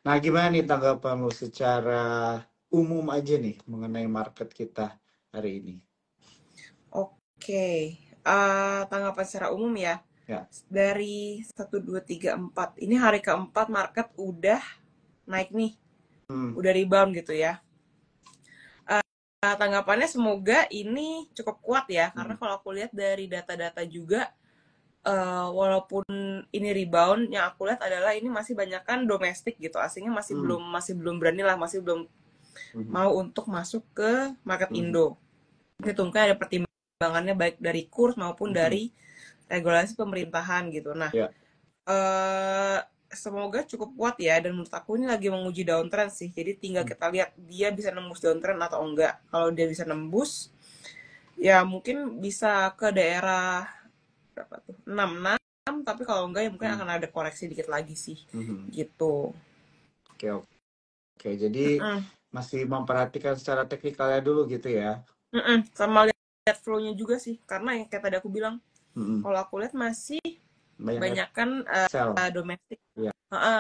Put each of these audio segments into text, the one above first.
Nah, gimana nih tanggapan lu secara umum aja nih mengenai market kita hari ini? Oke, tanggapan secara umum ya. Ya. Dari 1, 2, 3, 4. Ini hari keempat market udah naik nih, Hmm. udah rebound gitu ya. Tanggapannya semoga ini cukup kuat ya, Hmm. karena kalau aku lihat dari data-data juga, walaupun ini rebound, yang aku lihat adalah ini masih banyak kan domestik gitu, asingnya Hmm. masih belum berani lah, masih belum Hmm. mau untuk masuk ke market Hmm. Indo. Itu mungkin ada pertimbangannya baik dari kurs maupun Hmm. dari regulasi pemerintahan gitu. Nah, Ya. eh semoga cukup kuat ya, dan menurut aku ini lagi menguji downtrend sih. Jadi tinggal Hmm. kita lihat dia bisa nembus downtrend atau enggak. Kalau dia bisa nembus, ya mungkin bisa ke daerah berapa tuh? 66, tapi kalau enggak ya mungkin Hmm. akan ada koreksi dikit lagi sih. Hmm. Gitu. Oke, oke. Jadi Mm-mm. masih memperhatikan secara teknikalnya dulu gitu ya. Mm-mm. Sama lihat flow-nya juga sih. Karena yang kayak tadi aku bilang, Hmm. kalau aku lihat masih Banyak banyak kan sell. domestik. Ya,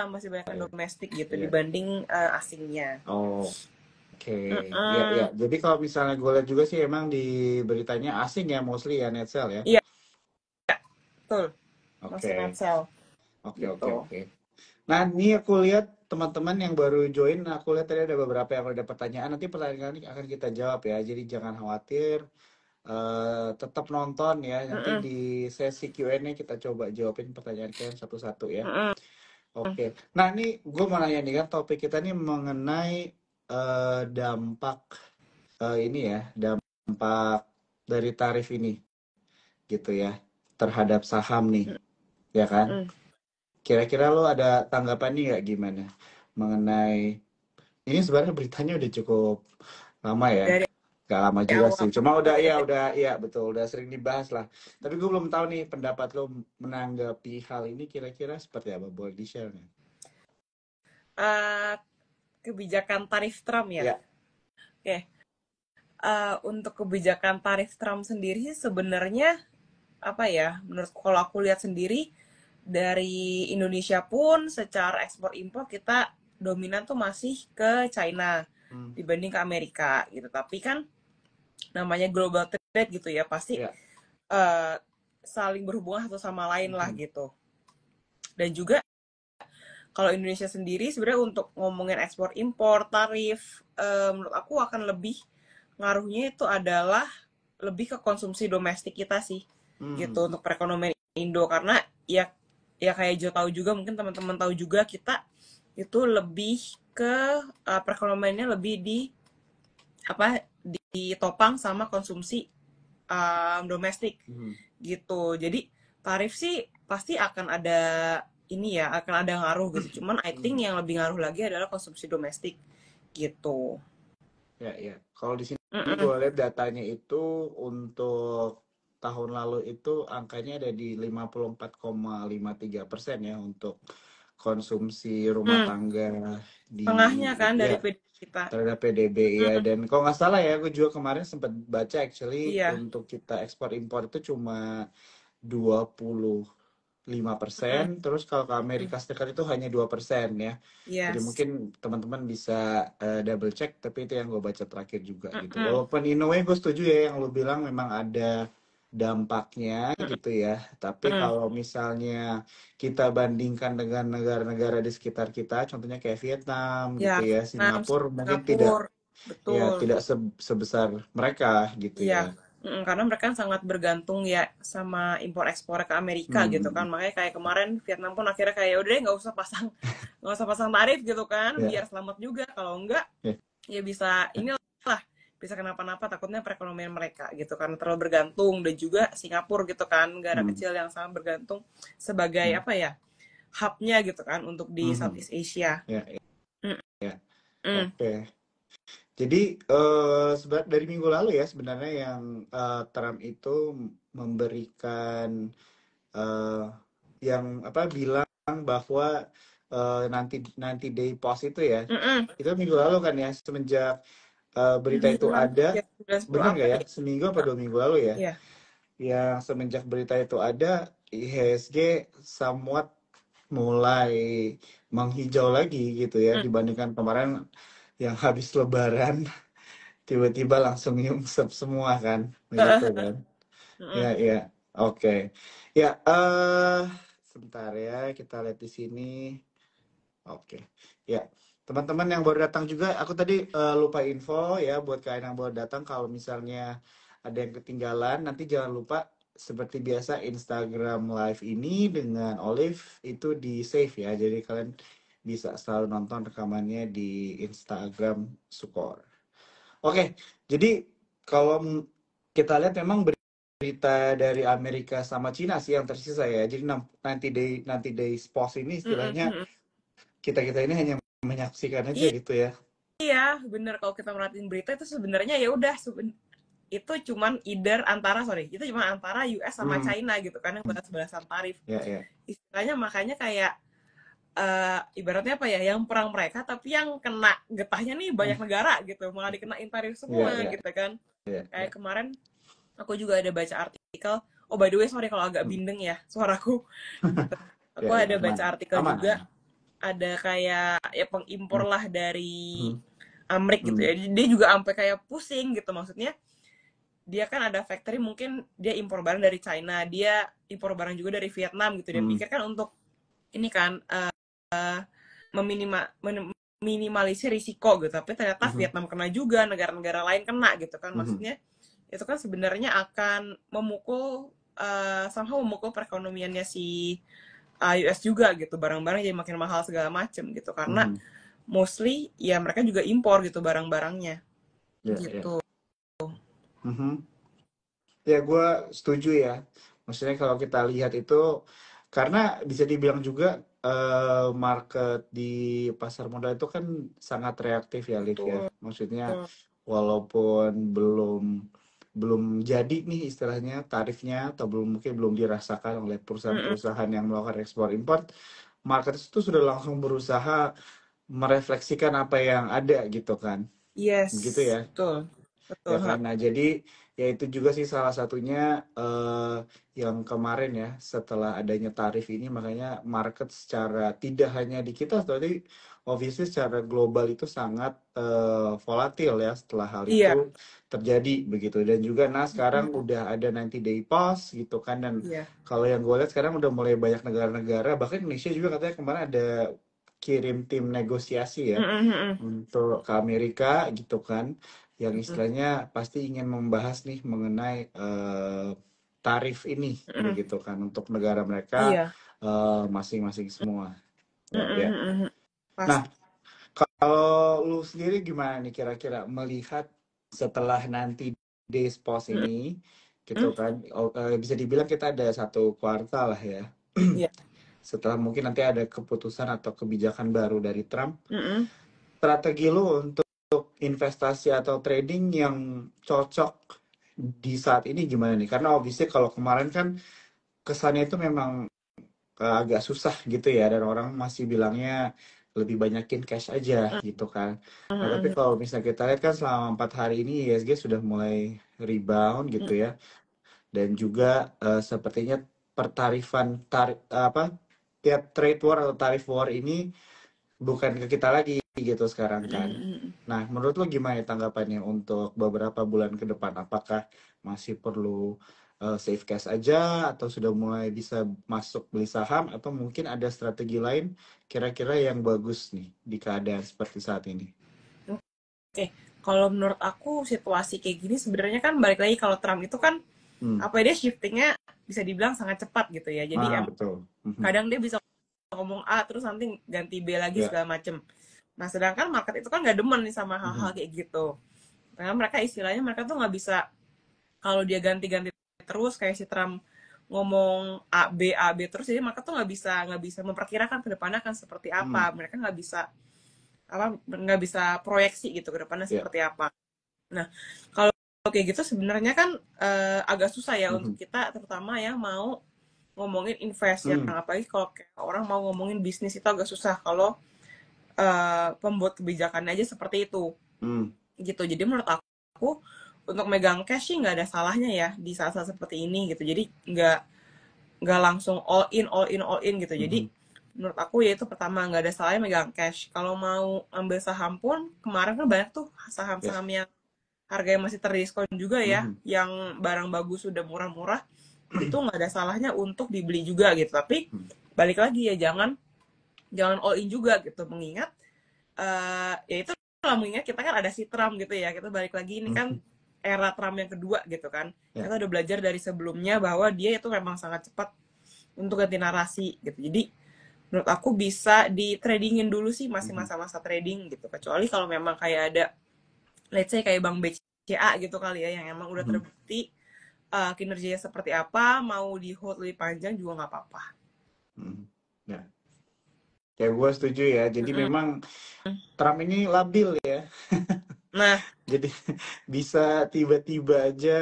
Masih banyak kan ya, domestik gitu ya. dibanding asingnya. Oh, oke. Ya, ya. Mm-mm. Jadi kalau misalnya gue lihat juga sih emang di beritanya asing ya mostly ya net sell ya. Iya, betul. Masih net Oke. sell Oke, oke, gitu. oke. Nah, ini aku lihat teman-teman yang baru join, aku lihat tadi ada beberapa yang ada pertanyaan. Nanti pertanyaan ini akan kita jawab ya. Jadi jangan khawatir, tetap nonton ya. Nanti Mm-mm. di sesi Q&A kita coba jawabin pertanyaan kalian satu-satu ya. Mm-mm. Oke. Nah, ini gue mau nanya nih kan topik kita nih mengenai dampak ini ya, dampak dari tarif ini gitu ya terhadap saham nih, ya kan? Mm-mm. Kira-kira lo ada tanggapan nih nggak gimana mengenai ini sebenarnya beritanya udah cukup lama ya, Dari nggak lama juga awal sih. Cuma udah ya. ya betul, udah sering dibahas lah. Tapi gue belum tahu nih pendapat lo menanggapi hal ini kira-kira seperti apa, boleh di-share nggak? Eh, Kebijakan tarif Trump ya. Ya. Oke. Untuk kebijakan tarif Trump sendiri sih sebenarnya apa ya? Menurut kalau aku lihat sendiri dari Indonesia pun secara ekspor impor kita dominan tuh masih ke China Hmm. dibanding ke Amerika gitu. Tapi kan namanya global trade gitu ya, pasti Ya. eh, saling berhubungan satu sama lain lah Mhm. gitu. Dan juga kalau Indonesia sendiri sebenarnya untuk ngomongin ekspor impor tarif, menurut aku akan lebih ngaruhnya itu adalah lebih ke konsumsi domestik kita sih gitu Hmm. untuk perekonomian Indo, karena ya ya kayak Jo tahu juga, mungkin teman-teman tahu juga, kita itu lebih ke perekonomiannya lebih di apa ditopang sama konsumsi domestik Hmm. gitu. Jadi tarif sih pasti akan ada ini ya, akan ada ngaruh gitu. Cuman I think Hmm. yang lebih ngaruh lagi adalah konsumsi domestik gitu. Ya, ya. Kalau di sini Mm-mm. gue lihat datanya itu untuk tahun lalu itu angkanya ada di 54,53% ya untuk konsumsi rumah Hmm, tangga di Setengahnya kan ya dari PDB kita. terhadap PDB ya. Mm-mm. Dan kalau nggak salah ya, gue juga kemarin sempat baca actually Iya. untuk kita ekspor impor itu cuma 25%, Mm-mm. terus kalau ke Amerika Serikat itu hanya 2% ya. Jadi Yes. mungkin teman-teman bisa double check, tapi itu yang gue baca terakhir juga gitu. Mm-mm. Walaupun in a way gue setuju ya yang lo bilang memang ada dampaknya gitu ya. Tapi Mm-mm. kalau misalnya kita bandingkan dengan negara-negara di sekitar kita, contohnya kayak Vietnam Ya, gitu ya, Vietnam, Singapura mungkin tidak Singapura, ya betul. tidak sebesar mereka gitu Iya, ya. karena mereka kan sangat bergantung ya sama impor ekspor ke Amerika gitu kan. Hmm, Makanya kayak kemarin Vietnam pun akhirnya kayak, "Ya udah deh, nggak usah pasang tarif gitu kan, biar ya, selamat juga. Kalau enggak ya. ya bisa inilah, bisa kenapa-napa, takutnya perekonomian mereka gitu karena terlalu bergantung. Dan juga Singapura gitu kan, negara Hmm, kecil yang sangat bergantung sebagai hmm, apa ya, hubnya gitu kan untuk di hmm, Southeast Asia. ya, Mm, ya. mm. Oke. Jadi dari minggu lalu ya sebenarnya yang Trump itu memberikan eh, yang apa bilang bahwa nanti nanti day pause itu ya, Mm-mm. itu minggu lalu kan ya semenjak berita itu 9, ada, ya, 9, 10 benar nggak ya? April. Seminggu apa 2 minggu lalu ya? Ya. Yang semenjak berita itu ada, IHSG somewhat mulai menghijau lagi gitu ya Mm. dibandingkan kemarin yang habis Lebaran tiba-tiba langsung nyungsep semua kan, begitu kan? Mm-mm. Ya, ya, oke. Ya, sebentar ya kita lihat di sini. Oke, ya teman-teman yang baru datang juga, aku tadi lupa info ya buat kalian yang baru datang kalau misalnya ada yang ketinggalan, nanti jangan lupa seperti biasa Instagram Live ini dengan Olive itu di save ya, jadi kalian bisa selalu nonton rekamannya di Instagram Sukor. Oke, jadi kalau kita lihat memang berita dari Amerika sama Cina sih yang tersisa ya, jadi nanti days pause ini Mm-mm. istilahnya Mm-mm. kita-kita ini hanya menyaksikan aja Iya, gitu ya. bener kalau kita merhatiin berita itu sebenarnya ya udah itu cuman itu cuma antara US sama Hmm, China gitu kan yang balas-balasan tarif. ya, ya. Istilahnya makanya kayak ibaratnya apa ya, yang perang mereka tapi yang kena getahnya nih Hmm, banyak negara gitu, malah dikenain tarif semua ya, ya, gitu kan. ya, Kayak ya. kemarin aku juga ada baca artikel, oh by the way sorry kalau agak Hmm. bindeng ya suaraku gitu. Aku Ya, ya, ada aman. baca artikel Aman, juga, aman. ada kayak ya pengimpor Hmm, lah dari hmm, Amrik gitu hmm, ya, dia juga sampai kayak pusing gitu, maksudnya dia kan ada factory, mungkin dia impor barang dari China, dia impor barang juga dari Vietnam gitu, dia hmm, pikir kan untuk ini kan meminimalisir risiko gitu, tapi ternyata hmm, Vietnam kena juga, negara-negara lain kena gitu kan, hmm. maksudnya itu kan sebenarnya akan memukul perekonomiannya si US juga gitu, barang-barang jadi makin mahal segala macem gitu, karena Hmm. mostly ya mereka juga impor gitu barang-barangnya Ya, ya. gitu. Hmm. Ya, gue setuju ya. Maksudnya kalau kita lihat itu, karena bisa dibilang juga market di pasar modal itu kan sangat reaktif ya, Liv ya. Betul. Maksudnya walaupun belum belum jadi nih istilahnya tarifnya atau mungkin belum dirasakan oleh Mm-mm. perusahaan-perusahaan yang melakukan ekspor impor, market itu sudah langsung berusaha merefleksikan apa yang ada gitu kan. Yes, Begitu ya. betul, betul. Ya Ha. kan, nah jadi ya itu juga sih salah satunya yang kemarin ya setelah adanya tarif ini makanya market secara tidak hanya di kita tapi obviously secara global itu sangat volatil ya setelah hal itu Iya, terjadi begitu dan juga nah sekarang udah ada 90 day pause gitu kan dan iya. kalau yang gue lihat sekarang udah mulai banyak negara-negara bahkan Indonesia juga katanya kemarin ada kirim tim negosiasi ya Mm-mm, mm-mm, untuk ke Amerika gitu kan yang mm-mm, istilahnya pasti ingin membahas nih mengenai tarif ini mm-mm. begitu kan untuk negara mereka Iya. masing-masing semua ya Mm-mm, ya. mm-mm. Nah, Pasti. kalau lu sendiri gimana nih kira-kira melihat setelah nanti days pause ini gitu Mm-mm. kan bisa dibilang kita ada satu kuartal lah ya Iya. setelah mungkin nanti ada keputusan atau kebijakan baru dari Trump Mm-mm. strategi lu untuk investasi atau trading yang cocok di saat ini gimana nih? Karena obviously kalau kemarin kan kesannya itu memang agak susah gitu ya dan orang masih bilangnya lebih banyakin cash aja gitu kan. Nah tapi Mm-mm, kalau misalnya kita lihat kan selama 4 hari ini ISG sudah mulai rebound gitu mm-mm. ya dan juga sepertinya pertarifan apa tiap trade war atau tarif war ini bukan ke kita lagi gitu sekarang kan. Mm-mm. Nah, menurut lo gimana tanggapannya untuk beberapa bulan ke depan? Apakah masih perlu save cash aja atau sudah mulai bisa masuk beli saham atau mungkin ada strategi lain kira-kira yang bagus nih di keadaan seperti saat ini? Oke, kalau menurut aku situasi kayak gini sebenarnya kan balik lagi, kalau Trump itu kan Hmm. apa ya, dia shiftingnya bisa dibilang sangat cepat gitu ya. Jadi Ah, betul. Mhm. kadang dia bisa ngomong A terus nanti ganti B lagi Ya. segala macem. Nah sedangkan market itu kan nggak demen nih sama hal-hal Mhm. kayak gitu. Karena mereka istilahnya mereka tuh nggak bisa, kalau dia ganti-ganti terus kayak si Trump ngomong A B terus, jadi mereka tuh nggak bisa memperkirakan ke depannya akan seperti Hmm. apa. Mereka nggak bisa proyeksi gitu ke depannya Ya. seperti apa. Nah kalau kayak gitu sebenarnya kan agak susah ya untuk Mhm. kita, terutama yang mau ngomongin invest ya, Hmm. apalagi kalau kayak orang mau ngomongin bisnis itu agak susah kalau pembuat kebijakannya aja seperti itu Hmm. gitu. Jadi menurut aku untuk megang cash sih nggak ada salahnya ya di saat-saat seperti ini gitu. Jadi nggak langsung all in gitu. Jadi Mhm. menurut aku ya itu pertama nggak ada salahnya megang cash. Kalau mau ambil saham pun kemarin kan banyak tuh Yes. saham-saham yang harganya masih terdiskon juga ya, Mhm. yang barang bagus sudah murah-murah, itu nggak ada salahnya untuk dibeli juga gitu. Tapi Hmm. balik lagi ya jangan jangan all in juga gitu, mengingat ya itu lah, mengingat kita kan ada si Trump gitu ya, kita balik lagi ini kan Mhm. era Trump yang kedua gitu kan, Ya. kita udah belajar dari sebelumnya bahwa dia itu memang sangat cepat untuk ganti narasi gitu. Jadi menurut aku bisa di tradingin dulu sih, masih Mhm. masa-masa trading gitu, kecuali kalau memang kayak ada let's say kayak Bank BCA gitu kali ya, yang emang udah Mhm. terbukti kinerjanya seperti apa, mau di hold lebih panjang juga nggak apa-apa. Mhm. Ya. Ya gue setuju ya. Jadi Mm-mm. memang Trump ini labil ya. Nah, Jadi bisa tiba-tiba aja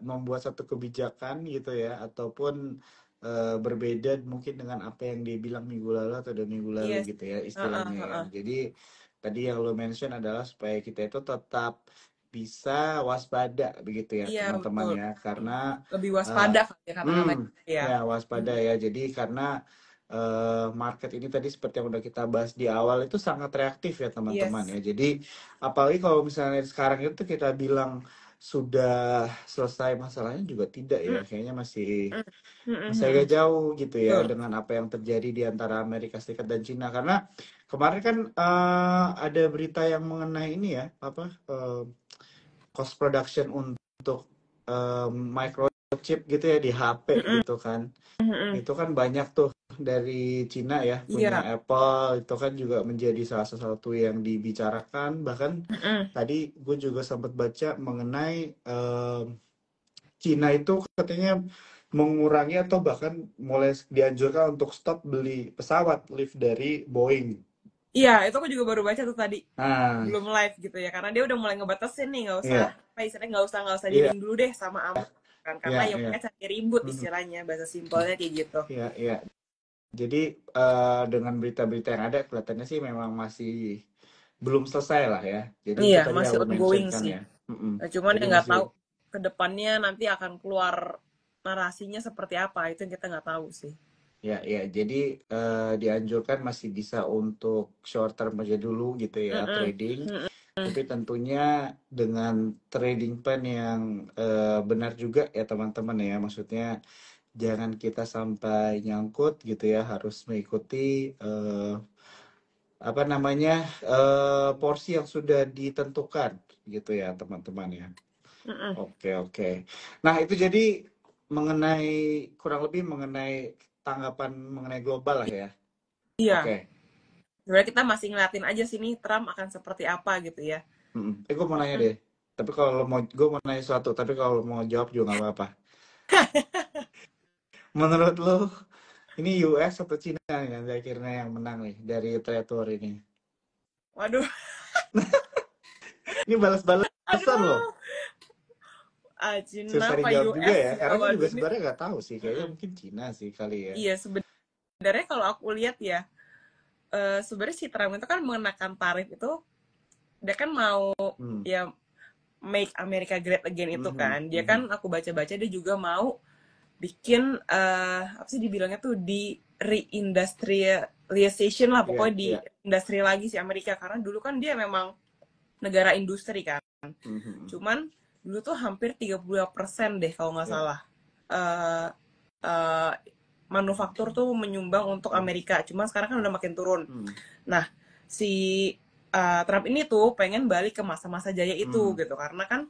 membuat satu kebijakan gitu ya, ataupun berbeda mungkin dengan apa yang dia bilang minggu lalu atau 2 minggu lalu yes. gitu ya Heeh, istilahnya ya. heeh. Jadi tadi yang lo mention adalah supaya kita itu tetap bisa waspada begitu ya Iya teman-teman betul. ya, karena Lebih eh, waspada kali ya kata-kata ya. ya waspada ya. Jadi karena market ini tadi seperti yang udah kita bahas di awal itu sangat reaktif ya teman-teman Yes. ya. Jadi apalagi kalau misalnya sekarang itu kita bilang sudah selesai masalahnya juga tidak ya. Mm, Kayaknya masih mm, mm, mm, masih agak mm. jauh gitu ya Betul. dengan apa yang terjadi di antara Amerika Serikat dan Cina. Karena kemarin kan ada berita yang mengenai ini ya, apa cost production untuk microchip gitu ya di HP Mm, gitu kan. mm, mm. Itu kan banyak tuh dari Cina ya, punya Iya. Apple, itu kan juga menjadi salah satu yang dibicarakan. Bahkan Mm, tadi gue juga sempat baca mengenai Cina itu katanya mengurangi atau bahkan mulai dianjurkan untuk stop beli pesawat lift dari Boeing. iya, itu aku juga baru baca tuh tadi. Nah, Belum live gitu ya, karena dia udah mulai ngebatasin nih, nggak usah iya, apa istilahnya, nggak usah iya, dealing dulu deh sama kan, karena iya, ya iya. mereka cari ribut Mhm. istilahnya, bahasa simpelnya kayak gitu. Iya, iya. Jadi dengan berita-berita yang ada kelihatannya sih memang masih belum selesai lah ya. Jadi itu Iya, tadi yang masih lo mention ongoing kan sih. ya. Mm-mm. Nah, cuman Jadi yang nggak masih tahu ke depannya nanti akan keluar narasinya seperti apa, itu yang kita nggak tahu sih. ya ya. Jadi dianjurkan masih bisa untuk short term aja dulu gitu ya Mm-mm. trading. Mm-mm. Tapi tentunya dengan trading plan yang benar juga ya teman-teman ya. Maksudnya jangan kita sampai nyangkut gitu ya. Harus mengikuti apa namanya porsi yang sudah ditentukan gitu ya teman-teman ya. Mm-mm. Oke oke. Nah itu jadi mengenai kurang lebih mengenai tanggapan mengenai global lah ya. Iya, Oke. sebenarnya kita masih ngeliatin aja sini Trump akan seperti apa gitu ya. Mm-mm. Gue mau nanya deh. Tapi kalau lo mau gue mau nanya sesuatu. Tapi kalau lo mau jawab juga nggak apa-apa. Menurut lo ini US atau Cina nih nanti akhirnya yang menang nih dari trade war ini? Waduh, Ini balas-balasan loh. aduh, Cina Susah apa dijawab juga US ya. ya, Karena gue juga waduh nih. sebenarnya nggak tahu sih. Kayaknya Mm-mm. mungkin Cina sih kali ya. Iya, sebenarnya kalau aku lihat ya, sebenarnya si Trump itu kan mengenakan tarif itu, dia kan mau Hmm. ya make America great again itu Mhm. kan. Dia Mhm. kan aku baca-baca dia juga mau bikin apa sih dibilangnya tuh, di reindustrialization lah, Iya, pokoknya di iya. industri lagi si Amerika, karena dulu kan dia memang negara industri kan. Mhm. Cuman dulu tuh hampir 32% deh kalau nggak Iya. salah. eh eh, Manufaktur tuh menyumbang untuk Mhm. Amerika. Cuma sekarang kan udah makin turun. Mhm. Nah, si Trump ini tuh pengen balik ke masa-masa jaya itu Mhm. gitu, karena kan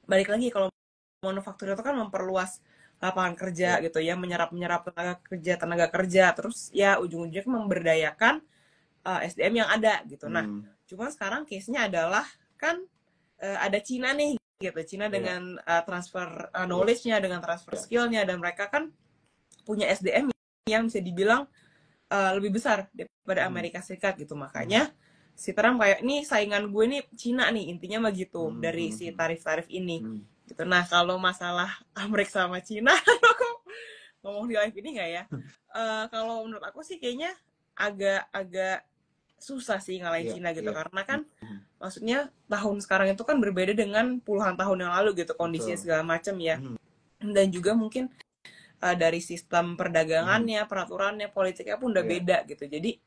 balik lagi kalau manufaktur itu kan memperluas lapangan kerja Iya. gitu ya, menyerap tenaga kerja, terus ya ujung-ujungnya kan memberdayakan SDM yang ada gitu. Nah, Mhm. cuman sekarang case-nya adalah kan ada Cina nih gitu, Cina Iya. dengan transfer Iya. knowledge-nya, dengan transfer Iya. skill-nya, dan mereka kan punya SDM yang bisa dibilang lebih besar daripada Mhm. Amerika Serikat gitu. Mhm. Makanya si Trump kayak, nih saingan gue nih Cina nih, intinya mah gitu, dari si Mhm. tarif-tarif ini Mhm. gitu. Nah, kalau masalah Amerika sama Cina, aku ngomong di live ini nggak ya? Kalau menurut aku sih kayaknya agak-agak susah sih ngalahin Iya. Cina gitu, Iya. karena kan Mhm. maksudnya tahun sekarang itu kan berbeda dengan puluhan tahun yang lalu gitu, kondisinya Betul. segala macam ya. Mhm. Dan juga mungkin dari sistem Mhm. perdagangannya, peraturannya, politiknya pun udah Iya. beda gitu. Jadi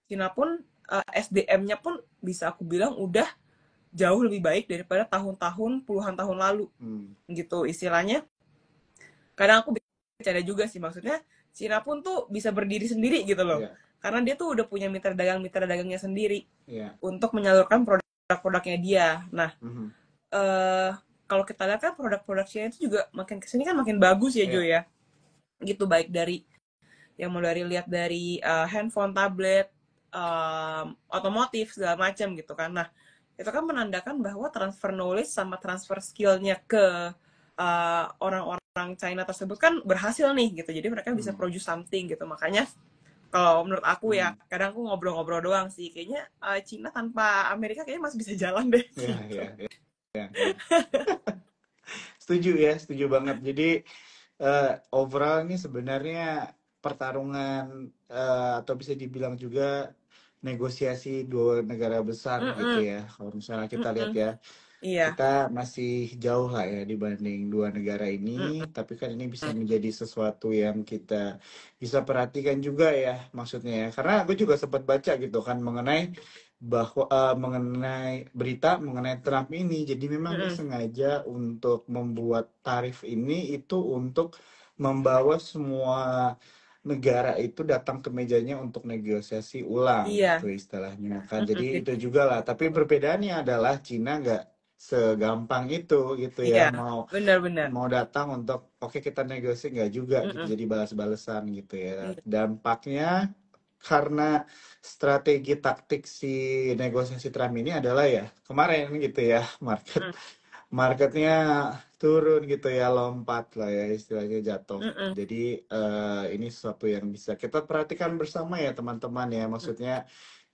Cina pun SDM-nya pun bisa aku bilang udah jauh lebih baik daripada tahun-tahun puluhan tahun lalu Hmm. gitu istilahnya. Kadang aku bercanda juga sih, maksudnya Cina pun tuh bisa berdiri sendiri gitu loh, Iya. karena dia tuh udah punya mitra dagangnya sendiri Iya. untuk menyalurkan produk-produknya dia. Nah, Mhm. eh kalau kita lihat kan produk-produk Cina itu juga makin kesini kan makin bagus ya Jo Iya. ya, gitu, baik dari yang mulai lihat dari handphone, tablet, otomotif segala macam gitu kan. Nah, itu kan menandakan bahwa transfer knowledge sama transfer skillnya ke orang-orang China tersebut kan berhasil nih gitu. Jadi mereka bisa Hmm. produce something gitu. Makanya kalau menurut aku ya, Hmm. kadang aku ngobrol-ngobrol doang sih. Kayaknya China tanpa Amerika kayaknya masih bisa jalan deh Iya, gitu. iya, iya, iya. Setuju ya, setuju banget. Jadi overall ini sebenarnya pertarungan atau bisa dibilang juga negosiasi dua negara besar gitu Mm-mm, ya. Kalau misalnya kita lihat mm-mm. ya, Iya. kita masih jauh lah ya dibanding dua negara ini, Mm-mm. tapi kan ini bisa menjadi sesuatu yang kita bisa perhatikan juga ya, maksudnya ya. Karena gue juga sempat baca gitu kan mengenai bahwa mengenai berita mengenai Trump ini, jadi memang dia Mm-mm. sengaja untuk membuat tarif ini itu untuk membawa semua negara itu datang ke mejanya untuk negosiasi ulang gitu Iya. istilahnya kan. Jadi Mm-mm. itu juga lah. Tapi perbedaannya adalah Cina nggak segampang itu gitu ya, Iya. mau Benar-benar. mau datang untuk oke kita negosiasi nggak juga gitu, Mm-mm. jadi balas-balesan gitu ya. Iya. Dampaknya karena strategi taktik si negosiasi Trump ini adalah ya kemarin gitu ya, Mm. marketnya turun gitu ya, lompat lah ya istilahnya, jatuh. Mm-mm. Jadi ini sesuatu yang bisa kita perhatikan bersama ya teman-teman ya, maksudnya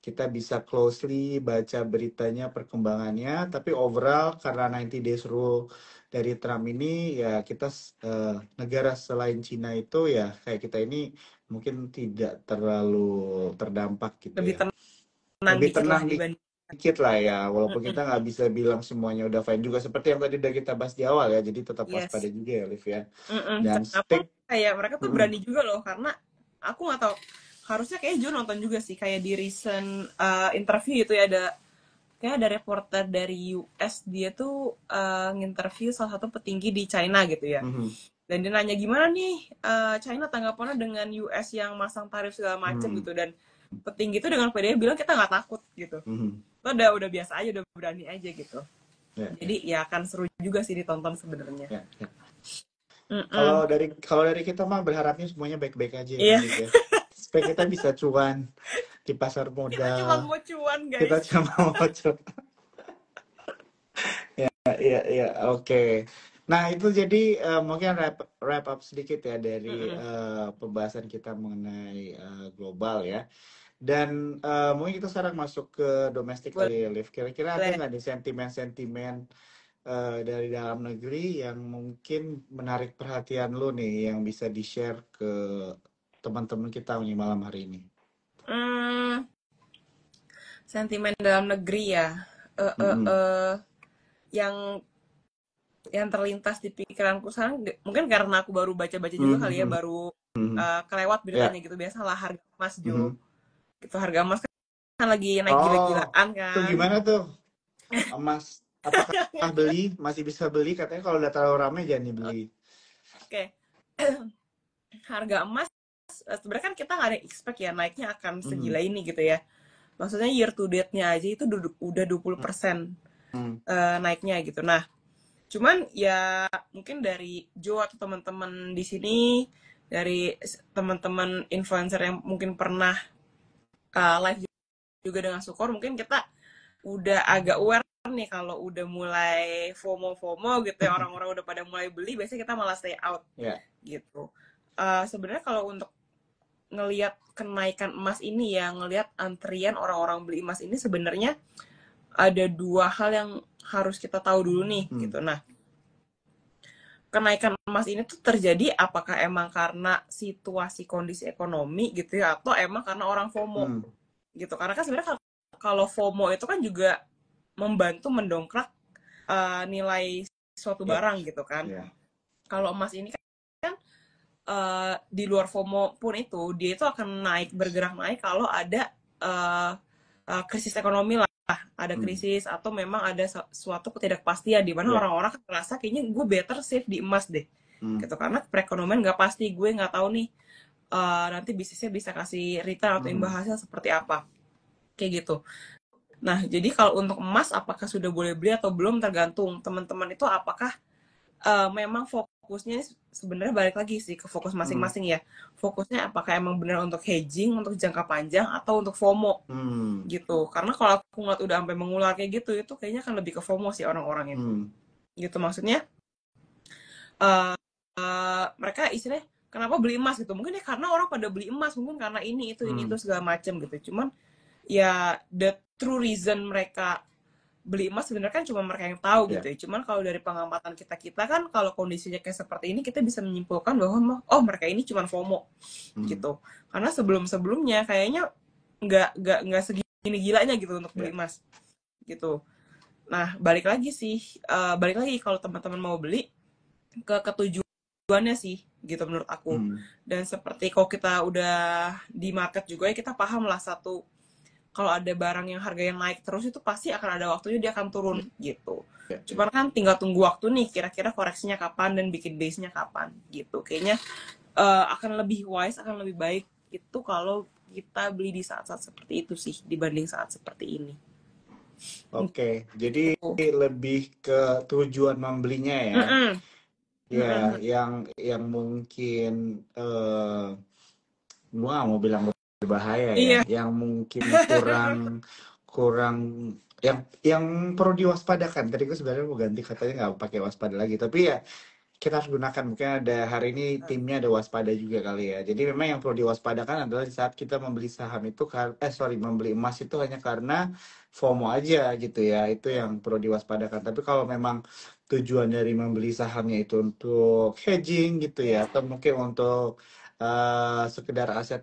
kita bisa closely baca beritanya, perkembangannya, tapi overall karena 90 days rule dari Trump ini ya kita negara selain Cina itu ya kayak kita ini mungkin tidak terlalu terdampak gitu Lebih ya. tenang Lebih dikit lah tenang dibanding. dikit lah ya, walaupun kita Mm-mm. nggak bisa bilang semuanya udah fine juga seperti yang tadi udah kita bahas di awal ya, jadi tetap Yes. waspada juga ya Liv ya, Mm-mm. dan Karena pun stick. kayak mereka tuh Mm-mm. berani juga loh, karena aku nggak tahu, harusnya kayak Jo nonton juga sih kayak di recent interview itu ya, ada kayak ada reporter dari US, dia tuh nginterview salah satu petinggi di China gitu ya, Mhm. dan dia nanya gimana nih China tanggapannya dengan US yang masang tarif segala macem Mhm. gitu, dan petinggi itu dengan pede bilang kita nggak takut gitu, Mhm. lo udah biasa aja, udah berani aja gitu. Ya, ya, Jadi ya akan seru juga sih ditonton sebenarnya. ya, ya. Kalau Mm-mm. dari kita mah berharapnya semuanya baik-baik aja ya, Iya. Liv ya. Supaya kita bisa cuan di pasar Kita cuma modal. mau cuan Kita guys. cuma mau cuan. Iya, iya, oke. Nah, itu jadi mungkin wrap up sedikit ya dari Mm-mm. pembahasan kita mengenai global ya. Dan mungkin kita sekarang masuk ke domestik kali ya, Liv. Kira-kira ada Boleh. nggak nih sentimen-sentimen dari dalam negeri yang mungkin menarik perhatian lu nih, yang bisa di-share ke teman-teman kita nih malam hari ini? Hmm, sentimen dalam negeri ya. Eh, eh, Mm-mm. eh, yang terlintas di pikiranku sekarang, mungkin karena aku baru baca-baca juga kali ya, Mhm. baru Mhm. kelewat beritanya Ya. gitu. Biasalah harga emas Jo. Mhm. Gitu, harga emas kan lagi naik Oh, gila-gilaan tuh kan. gimana tuh? Emas, apakah beli? Masih bisa beli? Katanya kalau udah terlalu ramai jangan dibeli. Oke. Harga emas sebenarnya kan kita nggak ada expect ya naiknya akan Mhm. segila ini gitu ya. Maksudnya year to date-nya aja itu udah 20% Mhm. naiknya gitu. Nah, cuman ya mungkin dari Joe atau teman-teman di sini, dari teman-teman influencer yang mungkin pernah live juga dengan Sukor, mungkin kita udah agak aware nih kalau udah mulai FOMO gitu ya, orang-orang udah pada mulai beli, biasanya kita malah stay out Ya. gitu. Sebenarnya kalau untuk ngelihat kenaikan emas ini ya, ngelihat antrian orang-orang beli emas ini, sebenarnya ada dua hal yang harus kita tahu dulu nih Hmm. gitu. Nah, kenaikan emas ini tuh terjadi apakah emang karena situasi kondisi ekonomi gitu ya, atau emang karena orang FOMO Hmm. gitu. Karena kan sebenarnya kalau FOMO itu kan juga membantu mendongkrak nilai suatu Ya. barang gitu kan. Ya. Kalau emas ini kan di luar FOMO pun itu dia itu akan bergerak naik kalau ada uh, krisis ekonomi lah, ada Hmm. krisis atau memang ada suatu ketidakpastian di mana Ya. orang-orang merasa kayaknya gue better save di emas deh, Hmm. gitu, karena perekonomian nggak pasti, gue nggak tahu nih nanti bisnisnya bisa kasih return atau imbal Hmm. hasil seperti apa, kayak gitu. Nah, jadi kalau untuk emas apakah sudah boleh beli atau belum tergantung teman-teman itu apakah memang fokusnya sebenarnya balik lagi sih ke fokus Hmm. masing-masing ya. Fokusnya apakah emang benar untuk hedging, untuk jangka panjang, atau untuk FOMO Hmm. gitu. Karena kalau aku ngeliat udah sampai mengular kayak gitu, itu kayaknya kan lebih ke FOMO sih orang-orang itu. Hmm. Gitu maksudnya, uh, mereka istilahnya kenapa beli emas gitu. Mungkin ya karena orang pada beli emas, mungkin karena ini Hmm. itu segala macam gitu. Cuman ya the true reason mereka beli emas sebenarnya kan cuma mereka yang tahu gitu Ya. ya. Cuman kalau dari pengamatan kita kan kalau kondisinya kayak seperti ini kita bisa menyimpulkan bahwa oh mereka ini cuma FOMO Hmm. gitu. Karena sebelum-sebelumnya kayaknya nggak segini gilanya gitu untuk beli Ya. emas gitu. Nah, balik lagi kalau teman-teman mau beli ke ketujuannya sih gitu menurut aku. Hmm. Dan seperti kalau kita udah di market juga ya kita paham lah satu, kalau ada barang yang harga yang naik terus itu pasti akan ada waktunya dia akan turun Ya. gitu. Ya. Ya. Cuman kan tinggal tunggu waktu nih kira-kira koreksinya kapan dan bikin base-nya kapan gitu. Kayaknya akan lebih wise, akan lebih baik itu kalau kita beli di saat-saat seperti itu sih dibanding saat seperti ini. Oke, jadi Gitu. lebih ke tujuan membelinya ya. Mm-mm. Ya, Mm-mm. yang mungkin gua nggak mau bilang berbahaya ya, Iya. yang mungkin kurang kurang yang perlu diwaspadakan. Tadi gue sebenarnya mau ganti katanya nggak pakai waspada lagi, tapi ya kita harus gunakan. Mungkin ada hari ini timnya ada waspada juga kali ya. Jadi memang yang perlu diwaspadakan adalah di saat kita membeli saham itu membeli emas itu hanya karena FOMO aja gitu ya. Itu yang perlu diwaspadakan. Tapi kalau memang tujuan dari membeli sahamnya itu untuk hedging gitu ya, Yes. atau mungkin untuk sekedar aset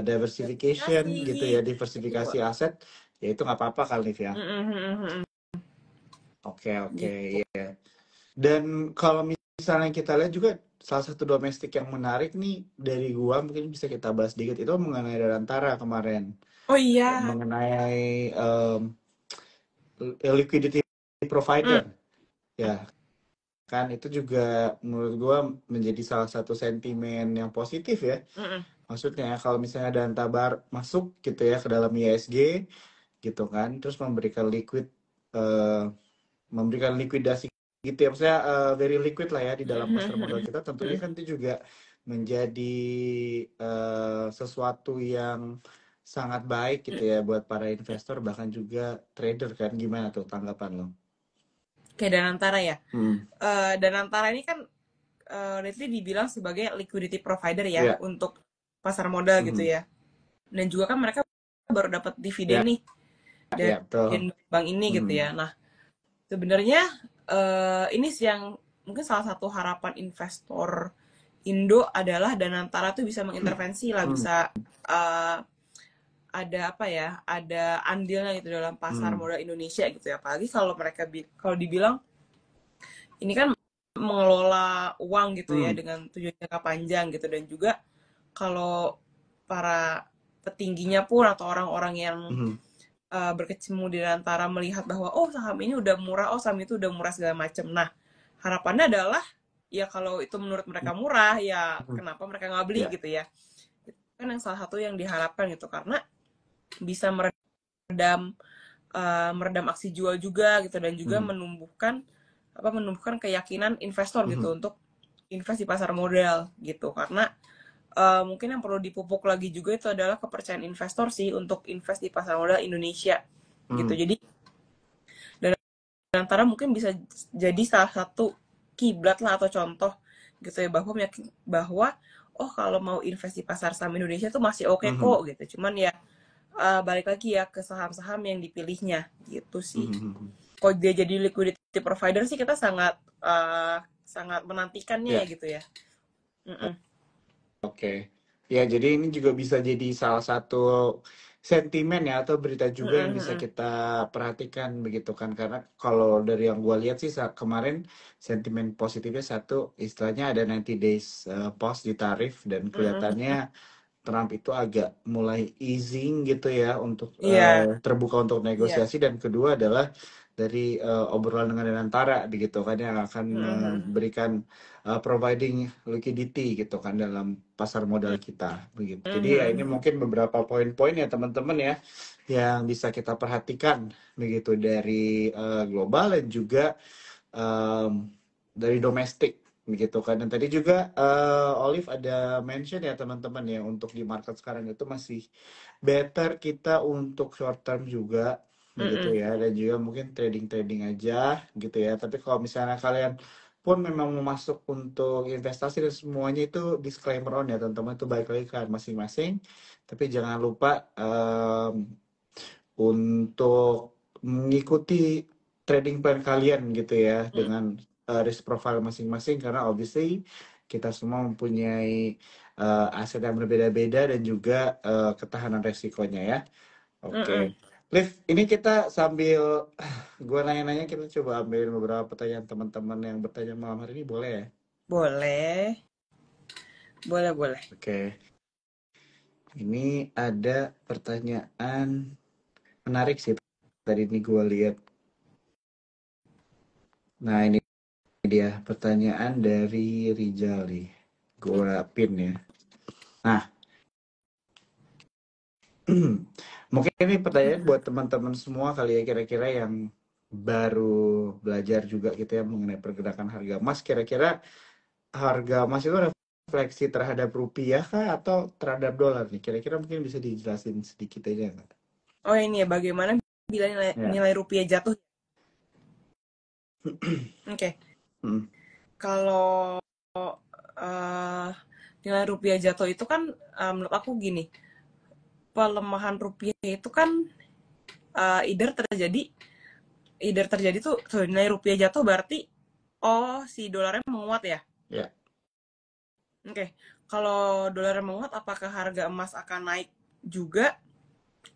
diversification gitu ya, Kasih. diversifikasi Betul. aset, ya itu nggak apa-apa kali ya. Mm-mm. Oke, oke, Gitu. iya. Dan kalau misalnya kita lihat juga salah satu domestik yang menarik nih dari gua mungkin bisa kita bahas dikit itu mengenai Danantara kemarin, Oh iya. mengenai liquidity Mm. provider ya, kan itu juga menurut gua menjadi salah satu sentimen yang positif ya. Mm-mm. Maksudnya kalau misalnya Dantabar masuk gitu ya ke dalam ISG gitu kan, terus eh, memberikan likuidasi gitu ya, maksudnya very liquid lah ya di dalam pasar modal kita, tentunya kan itu juga menjadi sesuatu yang sangat baik gitu ya buat para investor bahkan juga trader kan. Gimana tuh tanggapan lo? Kayak Danantara ya. Hmm. Danantara ini kan lately dibilang sebagai liquidity provider ya Ya. untuk pasar modal gitu Mhm. ya. Dan juga kan mereka baru dapat dividen Ya, nih ya dari betul. bank ini gitu Mhm. ya. Nah, sebenarnya ini sih yang mungkin salah satu harapan investor Indo adalah Danantara tuh bisa mengintervensi lah, Hmm. bisa uh, ada apa ya, ada andilnya gitu dalam pasar Hmm. modal Indonesia gitu ya. Apalagi kalau mereka kalau dibilang ini kan mengelola uang gitu ya Hmm. dengan tujuan jangka panjang gitu, dan juga kalau para petingginya pun atau orang-orang yang Mhm. berkecimpung di antara melihat bahwa oh saham ini udah murah, oh saham itu udah murah segala macam. Nah, harapannya adalah ya kalau itu menurut mereka murah ya Mhm. kenapa mereka nggak beli Ya. gitu ya. Itu kan yang salah satu yang diharapkan gitu, karena bisa meredam meredam aksi jual juga gitu, dan juga Mhm. menumbuhkan keyakinan investor gitu Mhm. untuk invest di pasar modal gitu. Karena mungkin yang perlu dipupuk lagi juga itu adalah kepercayaan investor sih untuk invest di pasar modal Indonesia gitu. Mhm. Jadi dan antara mungkin bisa jadi salah satu kiblat lah atau contoh gitu ya, bahwa bahwa oh kalau mau invest di pasar saham Indonesia tuh masih oke kok Mhm. gitu. Cuman ya balik lagi ya ke saham-saham yang dipilihnya gitu sih. Mhm. Kalau dia jadi liquidity provider sih kita sangat sangat menantikannya ya Ya. gitu ya. Mm-mm. Oke. Ya, jadi ini juga bisa jadi salah satu sentimen ya atau berita juga yang bisa kita perhatikan begitu kan, karena kalau dari yang gue lihat sih kemarin sentimen positifnya satu, istilahnya ada 90 days pause di tarif dan kelihatannya Trump itu agak mulai easing gitu ya untuk Iya, terbuka untuk iya. negosiasi, dan kedua adalah dari obrolan dengan antara begitu kan yang akan memberikan providing liquidity gitu kan dalam pasar modal kita begitu. Jadi ya ini mungkin beberapa poin-poin ya teman-teman ya yang bisa kita perhatikan begitu dari global dan juga dari domestik begitu kan. Dan tadi juga Olive ada mention ya teman-teman ya untuk di market sekarang itu masih better kita untuk short term juga begitu ya, dan juga mungkin trading aja gitu ya. Tapi kalau misalnya kalian pun memang mau masuk untuk investasi dan semuanya, itu disclaimer on ya teman-teman, itu balik lagi ke masing-masing. Tapi jangan lupa untuk mengikuti trading plan kalian gitu ya dengan risk profile masing-masing, karena obviously kita semua mempunyai aset yang berbeda-beda dan juga ketahanan resikonya ya. Oke. Liv, ini kita sambil gua nanya-nanya, kita coba ambil beberapa pertanyaan teman-teman yang bertanya malam hari ini, boleh ya? Boleh, boleh. Oke. Ini ada pertanyaan menarik sih tadi ini gua lihat. Nah, ini dia pertanyaan dari Rijal nih. Gue pin ya. Nah, mungkin ini pertanyaan buat teman-teman semua kali ya, kira-kira yang baru belajar juga gitu ya mengenai pergerakan harga emas. Kira-kira harga emas itu refleksi terhadap rupiah kah atau terhadap dolar nih? Kira-kira mungkin bisa dijelasin sedikit aja nggak? Oh ini ya, bagaimana bila Ya. nilai rupiah jatuh? Oke, Hmm. kalau eh, nilai rupiah jatuh itu kan menurut aku gini, pelemahan rupiah itu kan either terjadi tuh nilai rupiah jatuh berarti si dolarnya menguat ya. Ya. Oke, kalau dolarnya menguat apakah harga emas akan naik juga?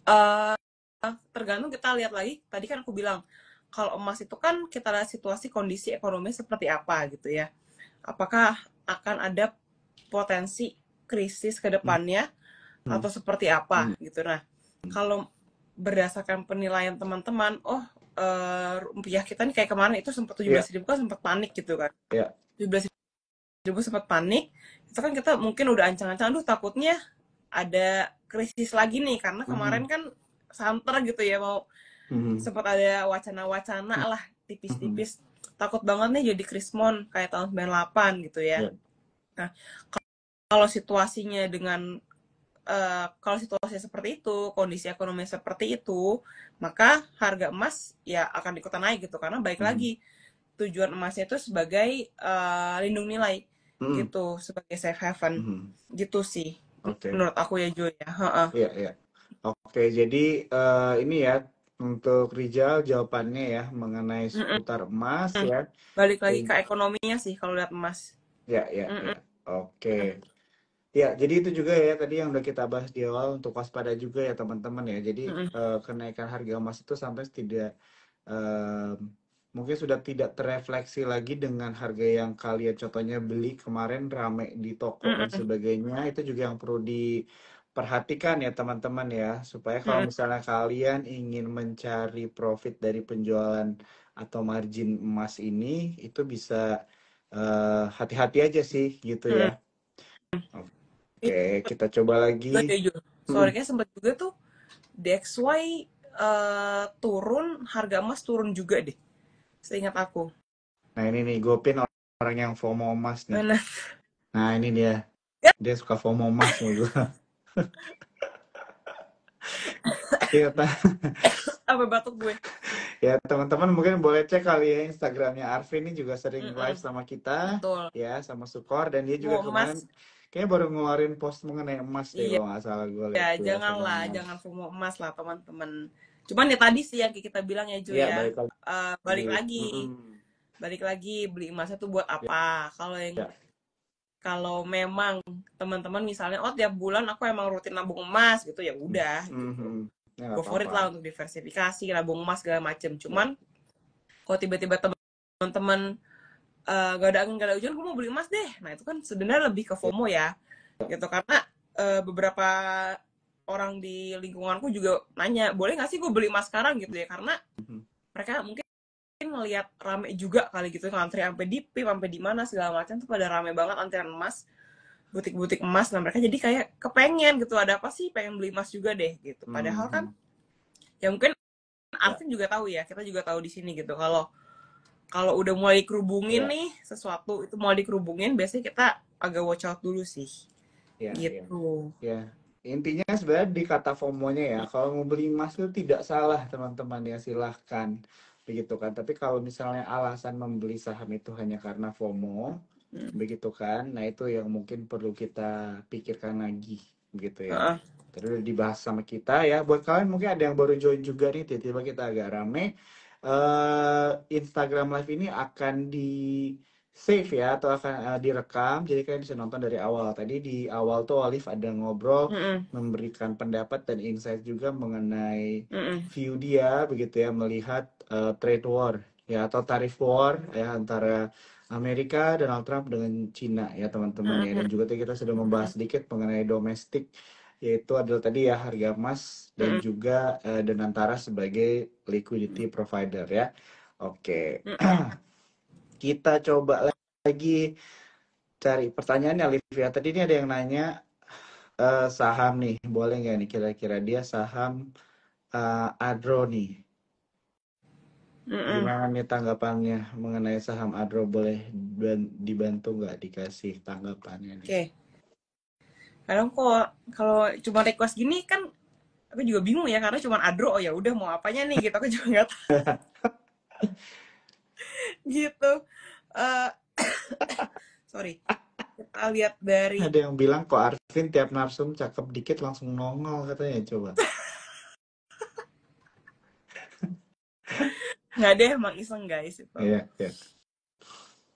Eh, Tergantung, kita lihat lagi. Tadi kan aku bilang kalau emas itu kan kita lihat situasi kondisi ekonomi seperti apa gitu ya. Apakah akan ada potensi krisis ke Hmm. depannya atau seperti apa Hmm. gitu. Nah, kalau berdasarkan penilaian teman-teman, rupiah kita nih kayak kemarin itu sempat Ya. 17.000 kan, sempat panik gitu kan. Ya. 17.000 sempat panik. Itu kan kita mungkin udah ancang-ancang, aduh takutnya ada krisis lagi nih karena kemarin Mhm. kan santer gitu ya, mau Mhm. sempat ada wacana-wacana lah Mhm. tipis-tipis, takut banget nih jadi krismon kayak tahun 98 gitu ya. Ya. Nah, kalau situasinya dengan kalau situasinya seperti itu, kondisi ekonomi seperti itu, maka harga emas ya akan ikutan naik gitu, karena baik Mhm. lagi tujuan emasnya itu sebagai lindung nilai Mhm. gitu, sebagai safe haven Mhm. gitu sih Oke. menurut aku ya Jo ya. Heeh. Iya, iya. Oke, jadi ini ya untuk Rijal jawabannya ya mengenai Mm-mm. seputar emas ya. Balik lagi Dan ke ekonominya sih kalau lihat emas. ya, ya, ya. Mm-mm. Oke. Ya, jadi itu juga ya tadi yang udah kita bahas di awal, untuk waspada juga ya teman-teman ya. Jadi Mm-mm. kenaikan harga emas itu sampai tidak eh, mungkin sudah tidak terefleksi lagi dengan harga yang kalian contohnya beli kemarin rame di toko dan Mm-mm. sebagainya. Itu juga yang perlu diperhatikan ya teman-teman ya, supaya kalau Mm-mm. misalnya kalian ingin mencari profit dari penjualan atau margin emas ini, itu bisa hati-hati aja sih gitu Mm-mm. ya. Oke, kita coba Juga lagi. ya Jo, Mm-mm. soalnya kayak sempat juga tuh DXY turun, harga emas turun juga deh, seingat aku. Nah ini nih, gue pin orang yang FOMO emas nih. Mana? Nah ini dia, Ya, dia suka FOMO emas nih gue. Iya, apa batuk gue? ya teman-teman mungkin boleh cek kali ya Instagramnya Arvin, ini juga sering live Mm-mm. sama kita Betul. ya, sama Sukor, dan dia juga Mau kemarin emas? kayaknya baru ngeluarin post mengenai emas deh Iya, kalau nggak salah, gue lihat tuh ya janganlah, fenomena. jangan FOMO emas lah teman-teman. Cuman ya tadi sih yang kita bilang ya Jo Iya ya, balik lagi. balik lagi, Mm-mm. beli emasnya tuh buat apa? Kalau yang Ya. Kalau memang teman-teman misalnya, oh tiap bulan aku emang rutin nabung emas gitu, ya udah gitu. Mhm. Ya nggak Go for it apa-apa. lah untuk diversifikasi, nabung emas segala macem. Ya. Cuman kalau tiba-tiba teman-teman gak ada angin gak ada hujan, gue mau beli emas deh. Nah itu kan sebenarnya lebih ke Ya. FOMO ya, gitu. Karena beberapa orang di lingkunganku juga nanya, boleh nggak sih gue beli emas sekarang gitu ya? Karena Mhm. mereka mungkin ngelihat rame juga kali gitu, ngantri sampai di PIP, sampai di mana segala macam tuh pada rame banget antrian emas, butik-butik emas. Nah mereka jadi kayak kepengen gitu, ada apa sih, pengen beli emas juga deh gitu. Padahal kan Mhm. ya mungkin Ya. Arvin juga tahu ya, kita juga tahu di sini gitu. Kalau kalau udah mulai dikerubungin Ya. nih sesuatu itu mulai dikerubungin, biasanya kita agak watch out dulu sih Ya. Ya. gitu. Ya. Intinya sebenarnya di kata FOMO-nya ya, kalau mau beli emas itu tidak salah teman-teman ya, silahkan begitu kan. Tapi kalau misalnya alasan membeli saham itu hanya karena FOMO, Hmm. begitu kan, nah itu yang mungkin perlu kita pikirkan lagi gitu ya. Uh-uh. Tadi udah dibahas sama kita ya. Buat kalian mungkin ada yang baru join juga nih, tiba-tiba kita agak rame. Instagram Live ini akan di save ya, atau akan direkam, jadi kalian bisa nonton dari awal. Tadi di awal tuh Olive ada ngobrol, Mm-mm. memberikan pendapat dan insight juga mengenai Mm-mm. view dia begitu ya, melihat trade war ya, atau tarif war ya, antara Amerika Donald Trump dengan Cina ya teman-teman ya. Dan Mm-mm. juga tadi kita sudah membahas sedikit mengenai domestik, yaitu adalah tadi ya harga emas dan Mm-mm. juga Danantara sebagai liquidity provider ya. Oke. Mm-mm. Kita coba lagi cari pertanyaannya, Olivia. Tadi ini ada yang nanya saham nih, boleh nggak nih kira-kira dia saham Adro nih. Mm-mm. Gimana nih tanggapannya mengenai saham Adro? Boleh dibantu nggak dikasih tanggapannya nih? Oke. Kadang kok kalau cuma request gini kan aku juga bingung ya, karena cuma Adro, oh ya udah mau apanya nih gitu, aku juga nggak tahu gitu. Eh sorry, kita lihat dari, Ada yang bilang kok Arvin tiap narsum cakep dikit langsung nongol katanya, coba. nggak deh, emang iseng guys itu. Iya, ya.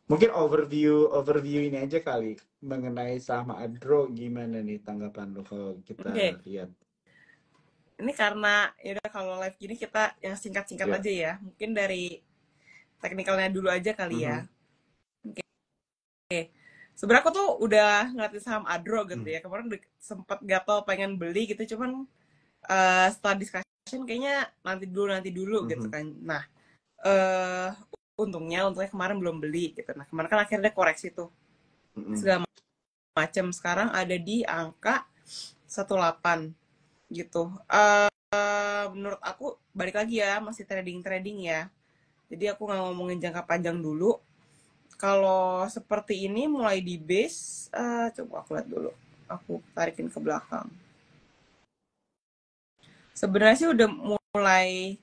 Mungkin overview overview ini aja kali mengenai saham Adro, gimana nih tanggapan lo kalau kita Oke, lihat? ini karena ya udah, kalau live gini kita yang singkat-singkat Ya. aja ya, mungkin dari teknikalnya dulu aja kali ya. Mhm. Oke, sebenarnya aku tuh udah ngeliatin saham Adro gitu Hmm. ya, kemarin sempet gatel pengen beli gitu, cuman setelah discussion kayaknya nanti dulu gitu Mhm. kan. Nah, eh untungnya kemarin belum beli gitu. Nah kemarin kan akhirnya koreksi tuh Mhm. segala macam, sekarang ada di angka 18 gitu. Menurut aku balik lagi ya, masih trading ya, jadi aku nggak ngomongin jangka panjang dulu. Kalau seperti ini mulai di base, coba aku lihat dulu, aku tarikin ke belakang. Sebenarnya sih udah mulai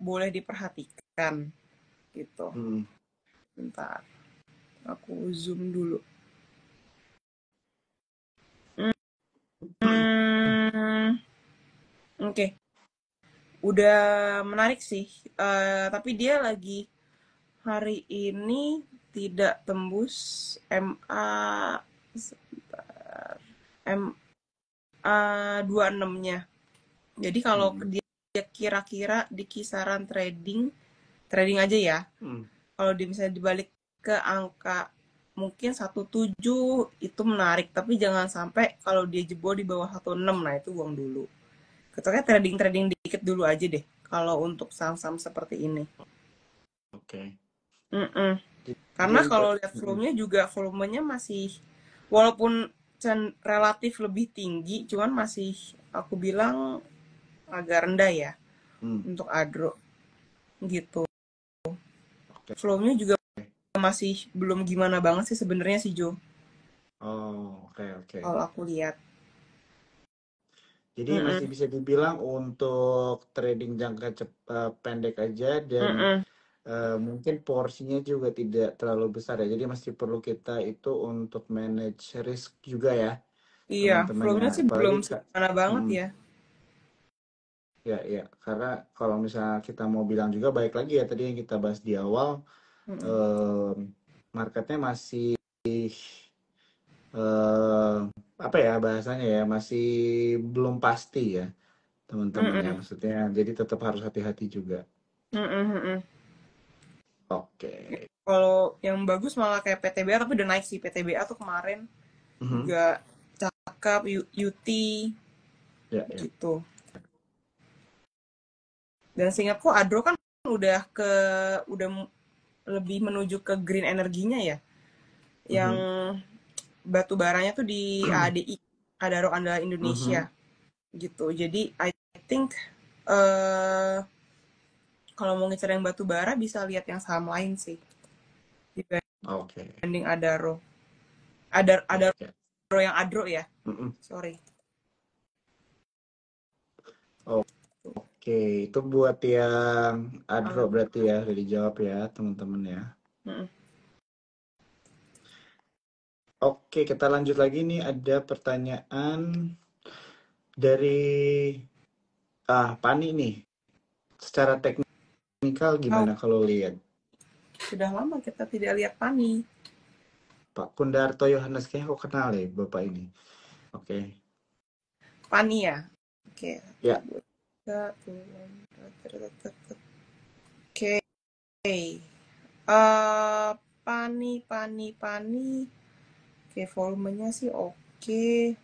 boleh diperhatikan gitu. Mhm. Bentar, aku zoom dulu. Hmm, oke, udah menarik sih. Tapi dia lagi hari ini tidak tembus MA MA 26-nya. Jadi kalau Mhm. dia kira-kira di kisaran trading trading aja ya. Mhm. Kalau dia misalnya dibalik ke angka mungkin 17 itu menarik, tapi jangan sampai kalau dia jebol di bawah 16, nah itu buang dulu. Ketoknya trading dikit dulu aja deh kalau untuk saham-saham seperti ini. Oke. Mm-mm. Jadi Karena untuk kalau lihat volumenya juga, volumenya masih walaupun relatif lebih tinggi, cuman masih aku bilang agak rendah ya hmm, untuk Adro gitu. oke. Volumenya juga masih belum gimana banget sih sebenarnya sih Jo, Oh, oke oke. kalau aku lihat. Jadi masih Mm-mm. bisa dibilang untuk trading jangka pendek aja, dan Mm-mm. mungkin porsinya juga tidak terlalu besar ya. Jadi masih perlu kita itu untuk manage risk juga ya, Iya, teman-teman ya. volumenya sih Apalagi belum gimana banget mm, ya. ya ya, karena kalau misalnya kita mau bilang juga baik lagi ya, tadi yang kita bahas di awal, Mm-mm. em, marketnya masih eh, apa ya bahasanya ya, masih belum pasti ya teman-teman ya, Mm-mm. maksudnya jadi tetap harus hati-hati juga. Mm-mm, mm-mm. Oke. Kalau yang bagus malah kayak PTBA, tapi udah naik sih PTBA tuh kemarin Mhm. juga cakep, UT Ya, ya. gitu. Dan seingatku Adro kan udah lebih menuju ke green energinya ya. Yang Mhm. batu baranya tuh di AADI, Adaro Andalan Indonesia Mhm. gitu. Jadi I think eh kalau mau ngincer yang batu bara bisa lihat yang saham lain sih Oke. dibanding Adaro. Ya, Adaro ya. yang Adro ya. Mhm. Sorry. Oke, itu buat yang Adro Adro. berarti ya, udah dijawab ya teman-teman ya. Mm-mm. Oke, kita lanjut lagi nih, ada pertanyaan dari Pani nih. Secara teknikal Oh, gimana kalau lihat? sudah lama kita tidak lihat Pani. Pak Kundarto Yohanes kayaknya aku kenal ya Bapak ini. Oke. Pani ya. Oke, Ya. Oke. Pani, Pani, Pani. Oke, volumenya sih oke.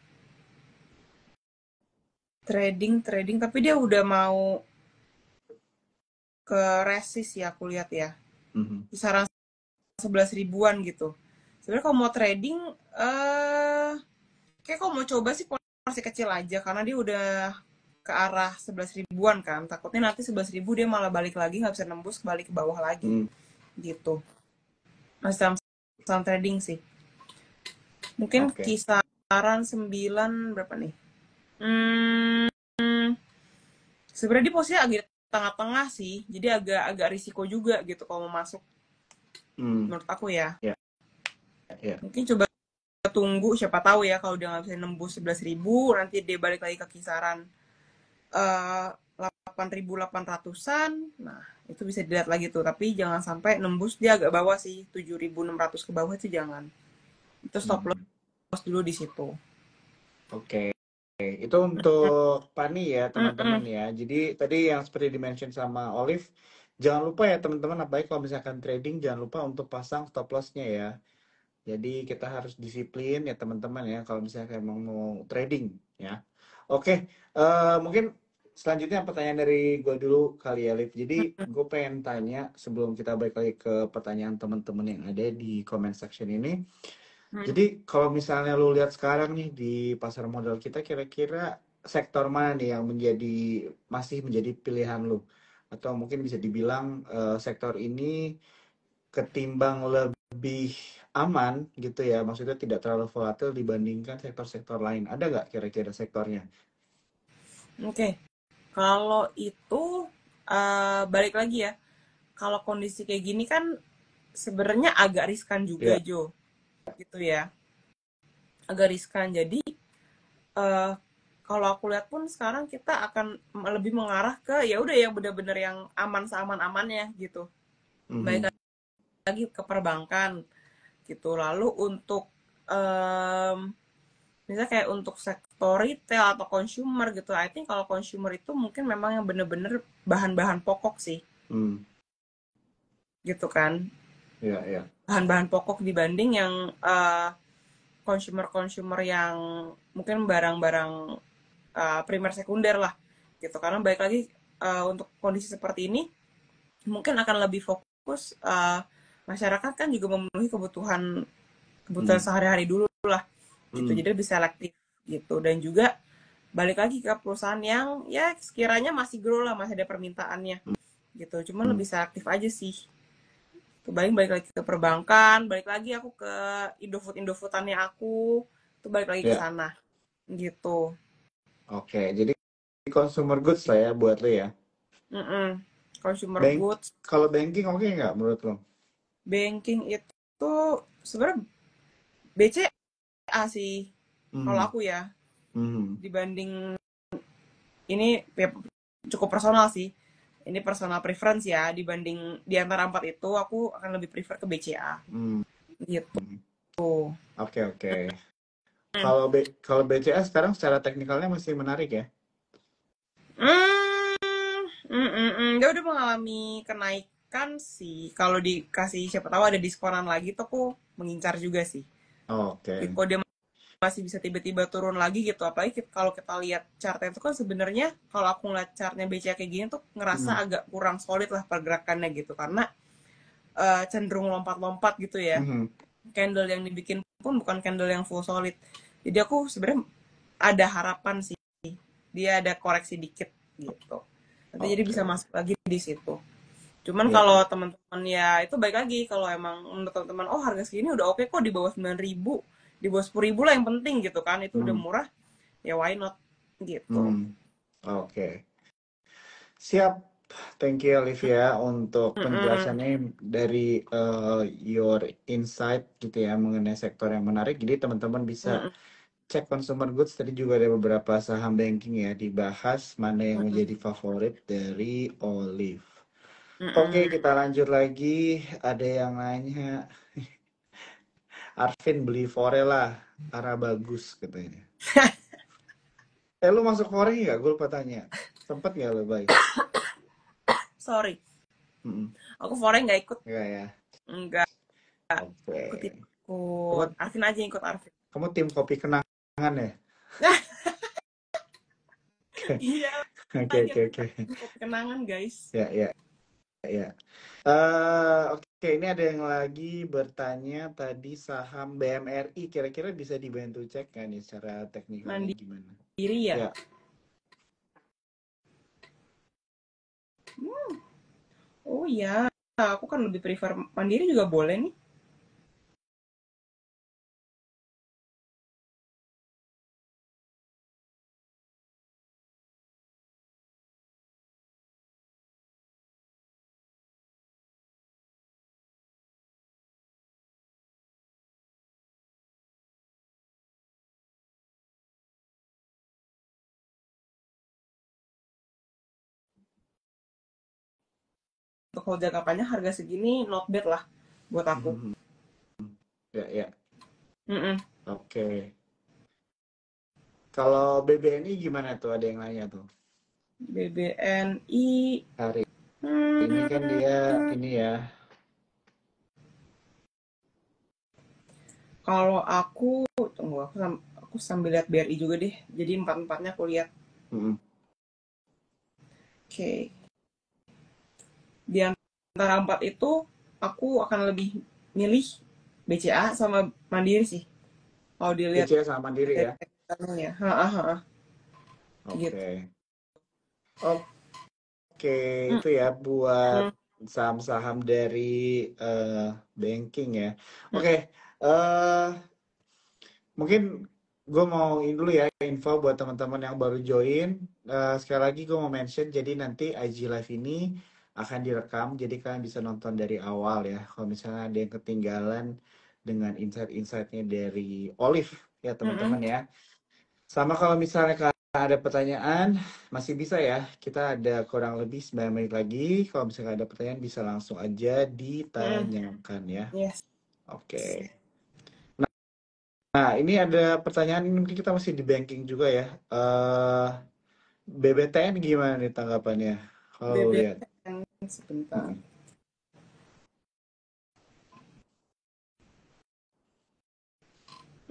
Trading, tapi dia udah mau ke resist ya, aku lihat ya. Mhm. Kisaran 11 ribuan gitu. Sebenarnya kalau mau trading, kayak kalau mau coba sih porsi kecil aja, karena dia udah ke arah 11 ribuan kan. Takutnya nanti 11 ribu dia malah balik lagi, nggak bisa nembus, balik ke bawah lagi. Mhm. Gitu. Masih saham trading sih. Mungkin Oke. kisaran 9 berapa nih? Hmm, sebenarnya di posisinya agak tengah-tengah sih. Jadi agak risiko juga gitu kalau mau masuk Hmm. menurut aku ya. Ya, ya. Mungkin coba tunggu, siapa tahu ya kalau dia nggak bisa nembus 11 ribu, nanti dia balik lagi ke kisaran 8.800-an. Nah, itu bisa dilihat lagi tuh, tapi jangan sampai nembus, dia agak bawah sih, 7.600 ke bawah itu jangan. Itu stop Mhm. loss dulu di situ. Oke. Itu untuk Pani ya teman-teman Mm-mm. ya. Jadi tadi yang seperti dimention sama Olive, jangan lupa ya teman-teman, apalagi kalau misalkan trading, jangan lupa untuk pasang stop loss-nya ya. Jadi kita harus disiplin ya teman-teman ya kalau misalnya emang mau trading ya. Oke, mungkin selanjutnya pertanyaan dari gue dulu kali ya, Liv. Jadi gue pengen tanya sebelum kita balik lagi ke pertanyaan teman-teman yang ada di comment section ini. Hmm. Jadi kalau misalnya lu lihat sekarang nih di pasar modal kita, kira-kira sektor mana nih yang masih menjadi pilihan lu? Atau mungkin bisa dibilang sektor ini ketimbang lebih aman gitu ya, maksudnya tidak terlalu volatil dibandingkan sektor-sektor lain. Ada nggak kira-kira sektornya? Oke, kalau itu balik lagi ya. Kalau kondisi kayak gini kan sebenarnya agak riskan juga Ya. Jo, gitu ya. Agak riskan. Jadi eh kalau aku lihat pun sekarang kita akan lebih mengarah ke ya udah yang benar-benar yang aman seaman-amannya gitu. Baik Mhm. lagi ke perbankan gitu. Lalu untuk em, misalnya kayak untuk sektor retail atau consumer gitu, I think kalau consumer itu mungkin memang yang bener-bener bahan-bahan pokok sih, Hmm. gitu kan. Ya, ya. Bahan-bahan pokok dibanding yang consumer-consumer yang mungkin barang-barang primer sekunder lah, gitu. Karena baik lagi untuk kondisi seperti ini, mungkin akan lebih fokus masyarakat kan juga memenuhi kebutuhan kebutuhan Hmm. sehari-hari dulu lah gitu, Hmm. jadi lebih selektif gitu. Dan juga balik lagi ke perusahaan yang ya sekiranya masih grow lah, masih ada permintaannya gitu, cuman Hmm. lebih selektif aja sih. Balik lagi ke perbankan, balik lagi aku ke Indofoodannya aku, tuh balik lagi ke Ya. sana gitu. Oke, jadi consumer goods lah ya buat lo ya. Mm-mm. Consumer Bank, goods. kalau banking oke nggak menurut lo? Banking itu sebenarnya BCA sih kalau Mhm. aku ya, Mhm. dibanding ini ya, cukup personal sih. Ini personal preference ya, dibanding di antara empat itu aku akan lebih prefer ke BCA Hmm. gitu. Oke, oke. Kalau BCA sekarang secara teknikalnya masih menarik ya? Dia udah mengalami kenaikan sih. Kalau dikasih siapa tahu ada diskonan lagi tuh aku mengincar juga sih. Jadi Oke. kalau dia masih bisa tiba-tiba turun lagi gitu, apalagi kalau kita lihat chartnya itu kan sebenarnya kalau aku ngeliat chartnya BCA kayak gini tuh ngerasa Mhm. agak kurang solid lah pergerakannya gitu karena cenderung lompat-lompat gitu ya. Mhm. Candle yang dibikin pun bukan candle yang full solid. Jadi aku sebenarnya ada harapan sih dia ada koreksi dikit gitu. Nanti jadi bisa Oke. masuk lagi di situ. Cuman Ya, kalau ya. teman-teman ya itu baik lagi kalau emang menurut teman-teman oh harga segini udah oke kok di bawah 9.000, di bawah 10.000 lah yang penting gitu kan. Itu udah Hmm. murah, ya why not gitu. Hmm. Oke. Siap. Thank you Olivia untuk Mm-mm. penjelasannya dari your insight gitu ya mengenai sektor yang menarik. Jadi teman-teman bisa Mm-mm. cek consumer goods. Tadi juga ada beberapa saham banking ya dibahas mana yang Mm-mm. menjadi favorit dari Olive. Oke, Mm-mm. kita lanjut lagi. Ada yang nanya, Arvin beli Fore lah, arah bagus katanya. Lu masuk Fore nggak? Gue lupa tanya. Sempet nggak lo, Bay? Sorry, Mm-mm. aku foreign nggak ikut, Enggak ya? nggak Oke. ikut Kamu, ikut. Arvin aja yang ikut Arvin. kamu tim kopi kenangan ya? Iya Oke, lagi oke, aku oke. kenangan guys. Ya, ya, ya. Oke, ini ada yang lagi bertanya tadi saham BMRI. Kira-kira bisa dibantu cek nggak nih secara teknikalnya gimana? Mandiri ya. Ya, Oh iya, aku kan lebih prefer mandiri juga boleh nih. Untuk kalau jangka panjang harga segini not bad lah buat aku. mhm, ya, ya. Mm-mm. Oke. Kalau BBNI gimana tuh? Ada yang nanya tuh. BBNI, Hari ini kan hmm, dia ini ya. kalau aku tunggu aku sambil lihat BRI juga deh. Jadi empat-empatnya aku lihat. Mhm. Oke, di antara empat itu aku akan lebih milih BCA sama Mandiri sih. Kalau dilihat BCA sama Mandiri dari ya. ya, ha, ha, ha, gitu. Oke. Oke, Mm, itu ya buat mm, saham-saham dari eh, banking ya. mm, Oke, eh mungkin gue mau ini dulu ya info buat teman-teman yang baru join. Sekali lagi gue mau mention, jadi nanti IG Live ini akan direkam, jadi kalian bisa nonton dari awal ya. Kalau misalnya ada yang ketinggalan dengan insight-insightnya dari Olive ya mm. teman-teman ya. Sama kalau misalnya kalian ada pertanyaan, masih bisa ya. Kita ada kurang lebih 9 menit lagi. Kalau misalnya ada pertanyaan bisa langsung aja Mm, ditanyakan ya. yes. Oke. Nah, ini ada pertanyaan, ini mungkin kita masih di banking juga ya. BBTN gimana nih tanggapannya? Kalau lu lihat. BBN sebentar.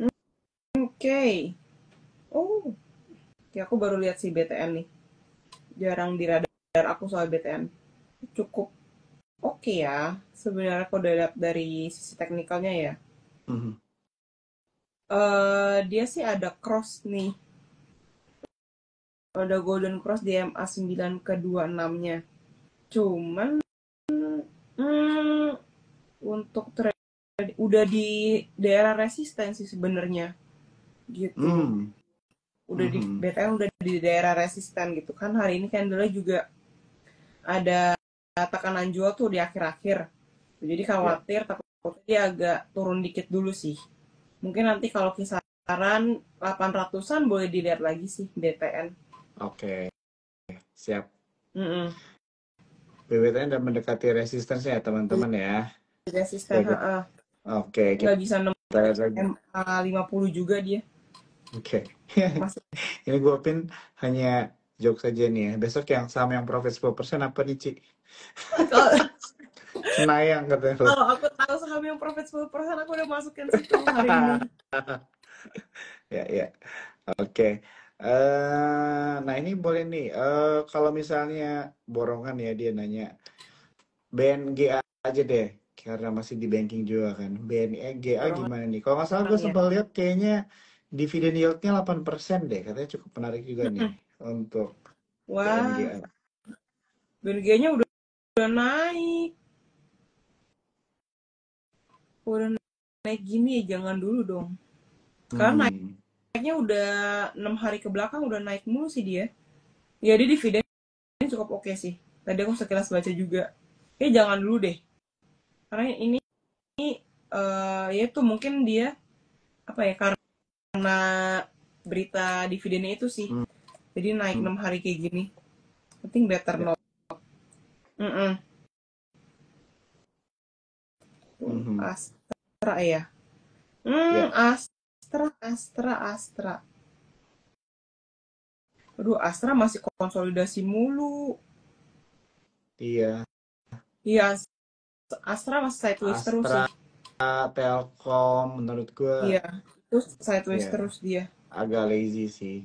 Mm-mm. Oke. Oh, ya aku baru lihat si BTN nih. Jarang di radar aku soal BTN. Cukup oke ya. Sebenarnya aku udah lihat dari sisi teknikalnya ya. Mhm. Dia sih ada cross nih. Ada golden cross di MA9 ke 26-nya. Cuman hmm, untuk trade udah di daerah resistensi sebenarnya gitu. Hmm. Udah di Mhm. BTN udah di daerah resisten gitu kan. Hari ini candlenya juga ada tekanan jual tuh di akhir-akhir. Jadi Ya, khawatir takutnya dia agak turun dikit dulu sih. Mungkin nanti kalau kisaran 800-an boleh dilihat lagi sih BTN. oke. Siap. Mm-mm. BBTN dan mendekati resistensi ya teman-teman ya. Oke, Resisten, kita, oke, nggak bisa kita lihat lagi. MA 50 juga dia. Oke. Masih. Ini gue pin hanya joke saja nih ya. Besok yang saham yang profit 10% apa nih, Ci? Kalau Senayang katanya lo. kalau aku tahu saham yang profit 10%, aku udah masukin situ hari ini. Ya, ya. Oke. Nah ini boleh nih. Kalau misalnya borongan ya dia nanya BNGA aja deh, karena masih di banking juga kan. BNGA Dorongan gimana nih? Kalau nggak salah gue ya. sempat lihat kayaknya dividen yieldnya 8% deh. Katanya cukup menarik juga nih Mm-mm. untuk Wah, BNGA. BNG-nya udah naik. Udah naik gini ya jangan dulu dong. Sekarang Hmm. naiknya udah 6 hari ke belakang udah naik mulu sih dia. Ya dia dividennya cukup oke sih. Tadi aku sekilas baca juga. Jangan dulu deh. Karena ini ya itu mungkin dia apa ya karena berita dividennya itu sih. Hmm. Jadi naik Hmm. 6 hari kayak gini. Penting better Ya. not. Mm-mm. Mhm. Astra ya. Ya. Astra. Aduh, Astra masih konsolidasi mulu. Iya. Iya, Astra masih sideways terus Astra, sih. Telkom, menurut gue Iya, terus sideways ya terus dia. agak lazy sih.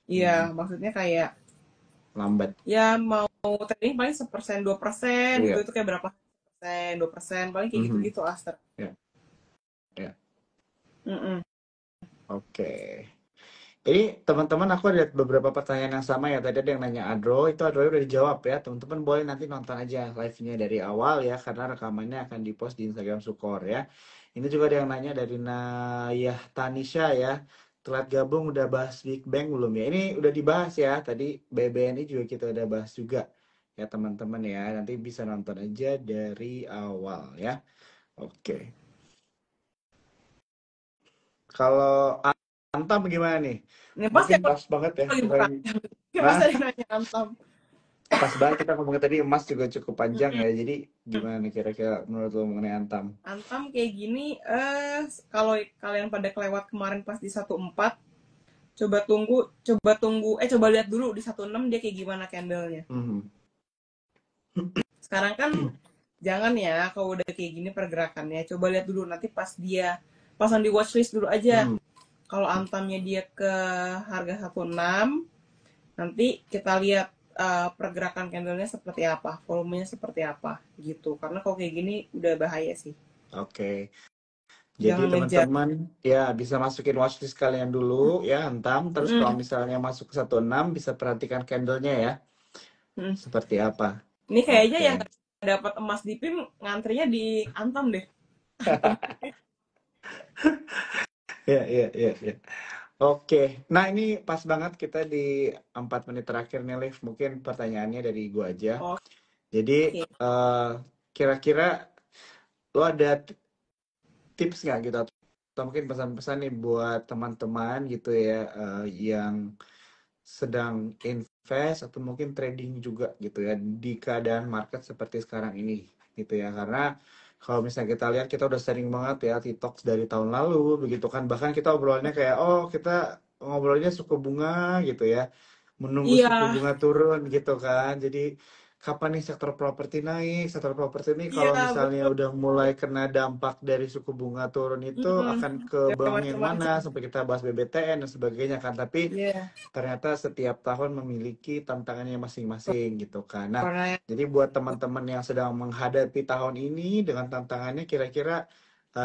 Iya, Mhm. maksudnya kayak Lambat. ya mau trading paling 1%, 2% gitu Iya. itu kayak berapa persen, 2% paling kayak Mhm. gitu-gitu Astra. Ya. Ya. Mm-mm. Oke. Jadi teman-teman aku ada beberapa pertanyaan yang sama ya. Tadi ada yang nanya Adro, itu Adro udah dijawab ya. Teman-teman boleh nanti nonton aja live-nya dari awal ya, karena rekamannya akan dipost di Instagram Sukor ya. Ini juga ada yang nanya dari Nayah Tanisha ya. Telat gabung udah bahas Big Bang belum ya? Ini udah dibahas ya. Tadi BBNI juga kita udah bahas juga ya teman-teman ya. Nanti bisa nonton aja dari awal ya. Oke. Kalau Antam gimana nih? Ini pasti Mungkin aku pas banget ya. lagi buka. Nah, Masa dia nanya Antam. pas banget kita ngomongin tadi emas juga cukup panjang ya. Jadi gimana nih kira-kira menurut lo mengenai Antam? Antam kayak gini, kalau kalian pada kelewat kemarin pas di 14, coba lihat dulu di 16 dia kayak gimana candlenya. Mhm. Sekarang kan jangan ya kalau udah kayak gini pergerakannya. Coba lihat dulu nanti pas dia pasang di watchlist dulu aja. Hmm. Kalau antamnya dia ke harga 16, nanti kita lihat pergerakan candlenya seperti apa, volumenya seperti apa gitu. Karena kalau kayak gini udah bahaya sih. Oke. Jadi Jangan ngejar. teman-teman ya bisa masukin watchlist kalian dulu ya Antam. Terus kalau Mm, misalnya masuk ke 16 bisa perhatikan candlenya ya. mm. Seperti apa. Ini kayaknya yang Oke. gak dapat emas di PIM ngantrinya di Antam deh. Ya, ya, ya, ya. Oke. Nah, ini pas banget kita di 4 menit terakhir nih, Liv. Mungkin pertanyaannya dari gua aja. Oke. Jadi, kira-kira lo ada tips nggak gitu? Atau mungkin pesan-pesan nih buat teman-teman gitu ya, yang sedang invest atau mungkin trading juga gitu ya di keadaan market seperti sekarang ini gitu ya. Karena kalau misalnya kita lihat kita udah sering banget ya TikTok dari tahun lalu begitu kan, bahkan kita obrolannya kayak oh kita ngobrolnya suku bunga gitu ya, menunggu Iya, suku bunga turun gitu kan. Jadi kapan nih sektor properti naik? Sektor properti ini iya kalau misalnya betul. udah mulai kena dampak dari suku bunga turun itu akan ke Udah bank yang mana? macam-macam. Sampai kita bahas BBTN dan sebagainya kan. Tapi Iya. ternyata setiap tahun memiliki tantangannya masing-masing gitu kan. Nah, Warna yang jadi buat teman-teman yang sedang menghadapi tahun ini dengan tantangannya kira-kira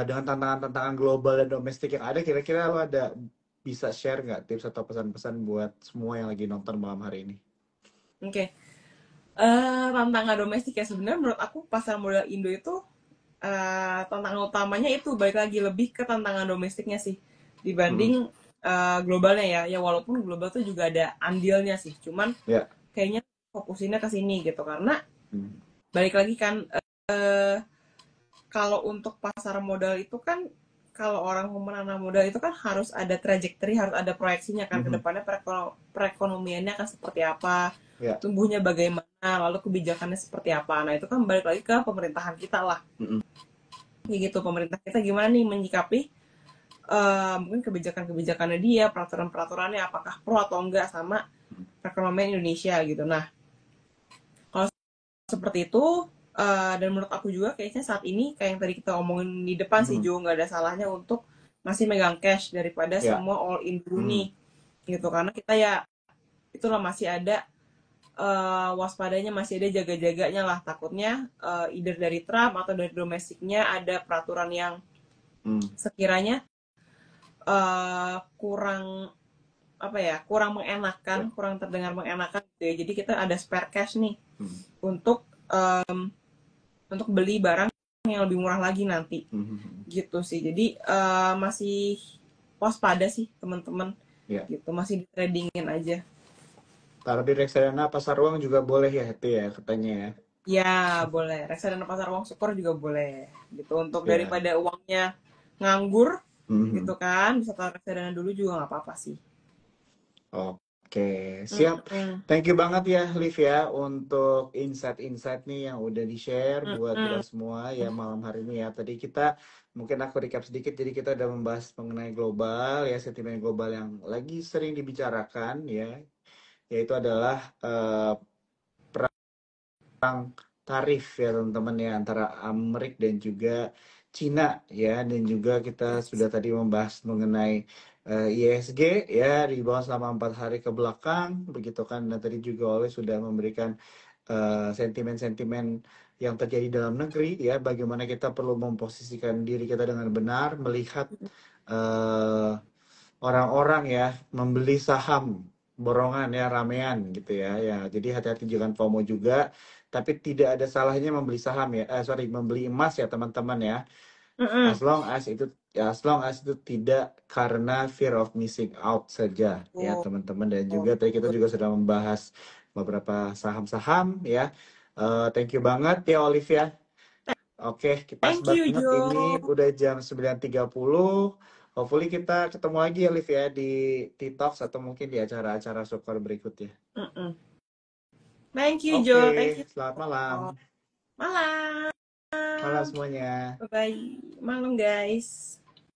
dengan tantangan-tantangan global dan domestik yang ada, kira-kira lo ada bisa share nggak tips atau pesan-pesan buat semua yang lagi nonton malam hari ini? oke. Tantangan domestik ya sebenarnya menurut aku pasar modal Indo itu tantangan utamanya itu balik lagi lebih ke tantangan domestiknya sih Hmm, dibanding globalnya ya. Ya walaupun global tuh juga ada andilnya sih, cuman ya. kayaknya fokusinnya ke sini gitu karena Hmm, balik lagi kan kalau untuk pasar modal itu kan kalau orang mau menanam modal itu kan harus ada trajectory, harus ada proyeksinya kan ke mhm, depannya perekonomiannya akan seperti apa, ya. tumbuhnya bagaimana, lalu kebijakannya seperti apa. Nah, itu kan balik lagi ke pemerintahan kita lah. Mhm, Kayak gitu, pemerintah kita gimana nih menyikapi mungkin kebijakan-kebijakannya dia, peraturan-peraturannya apakah pro atau enggak sama perekonomian Indonesia gitu. Nah, kalau seperti itu, dan menurut aku juga kayaknya saat ini kayak yang tadi kita omongin di depan sih Hmm. Jo, nggak ada salahnya untuk masih megang cash daripada Ya. semua all in dulu Hmm. nih gitu, karena kita ya itulah masih ada waspadanya, masih ada jaga-jaganya lah, takutnya either dari Trump atau dari domestiknya ada peraturan yang Hmm. sekiranya kurang apa ya, kurang Ya. mengenakan, kurang terdengar mengenakan gitu ya. Jadi kita ada spare cash nih Hmm. untuk untuk beli barang yang lebih murah lagi nanti Hmm. gitu sih. Jadi masih waspada sih teman-teman Ya. gitu, masih di tradingin aja. Taruh di reksadana pasar uang juga boleh ya itu ya katanya ya. Ya boleh, reksadana pasar uang syukur juga boleh gitu, untuk Ya. daripada uangnya nganggur Hmm. gitu kan, bisa taruh reksadana dulu juga nggak apa-apa sih. Oke, siap. Mm-mm. Thank you banget ya, Liv ya, untuk insight-insight nih yang udah di-share buat kita Mm-mm. semua ya malam hari ini ya. Tadi kita, mungkin aku recap sedikit, jadi kita udah membahas mengenai global ya, sentimen global yang lagi sering dibicarakan ya, yaitu adalah tarif ya teman-teman ya antara Amerika dan juga Cina ya, dan juga kita sudah tadi membahas mengenai ISG ya di bawah selama 4 hari ke belakang begitu kan, dan tadi juga Oleh sudah memberikan sentimen-sentimen yang terjadi dalam negeri ya, bagaimana kita perlu memposisikan diri kita dengan benar melihat eh, orang-orang ya membeli saham borongan ya, ramean gitu ya. Ya, jadi hati-hati jangan FOMO juga, tapi tidak ada salahnya membeli saham ya. Sorry, membeli emas ya teman-teman ya. Mm-mm. As long as itu tidak karena fear of missing out saja ya Oh, teman-teman. Dan juga tadi kita juga sudah membahas beberapa saham-saham ya. Thank you banget ya Olivia. Oke, pas thank you banget ini Jo. udah jam 9.30. Hopefully kita ketemu lagi ya Liv ya di TikTok atau mungkin di acara-acara sukor berikutnya. Mm-mm. Thank you Oke, Jo, thank you. selamat malam. Malam. Malam semuanya. Bye bye. Malam guys.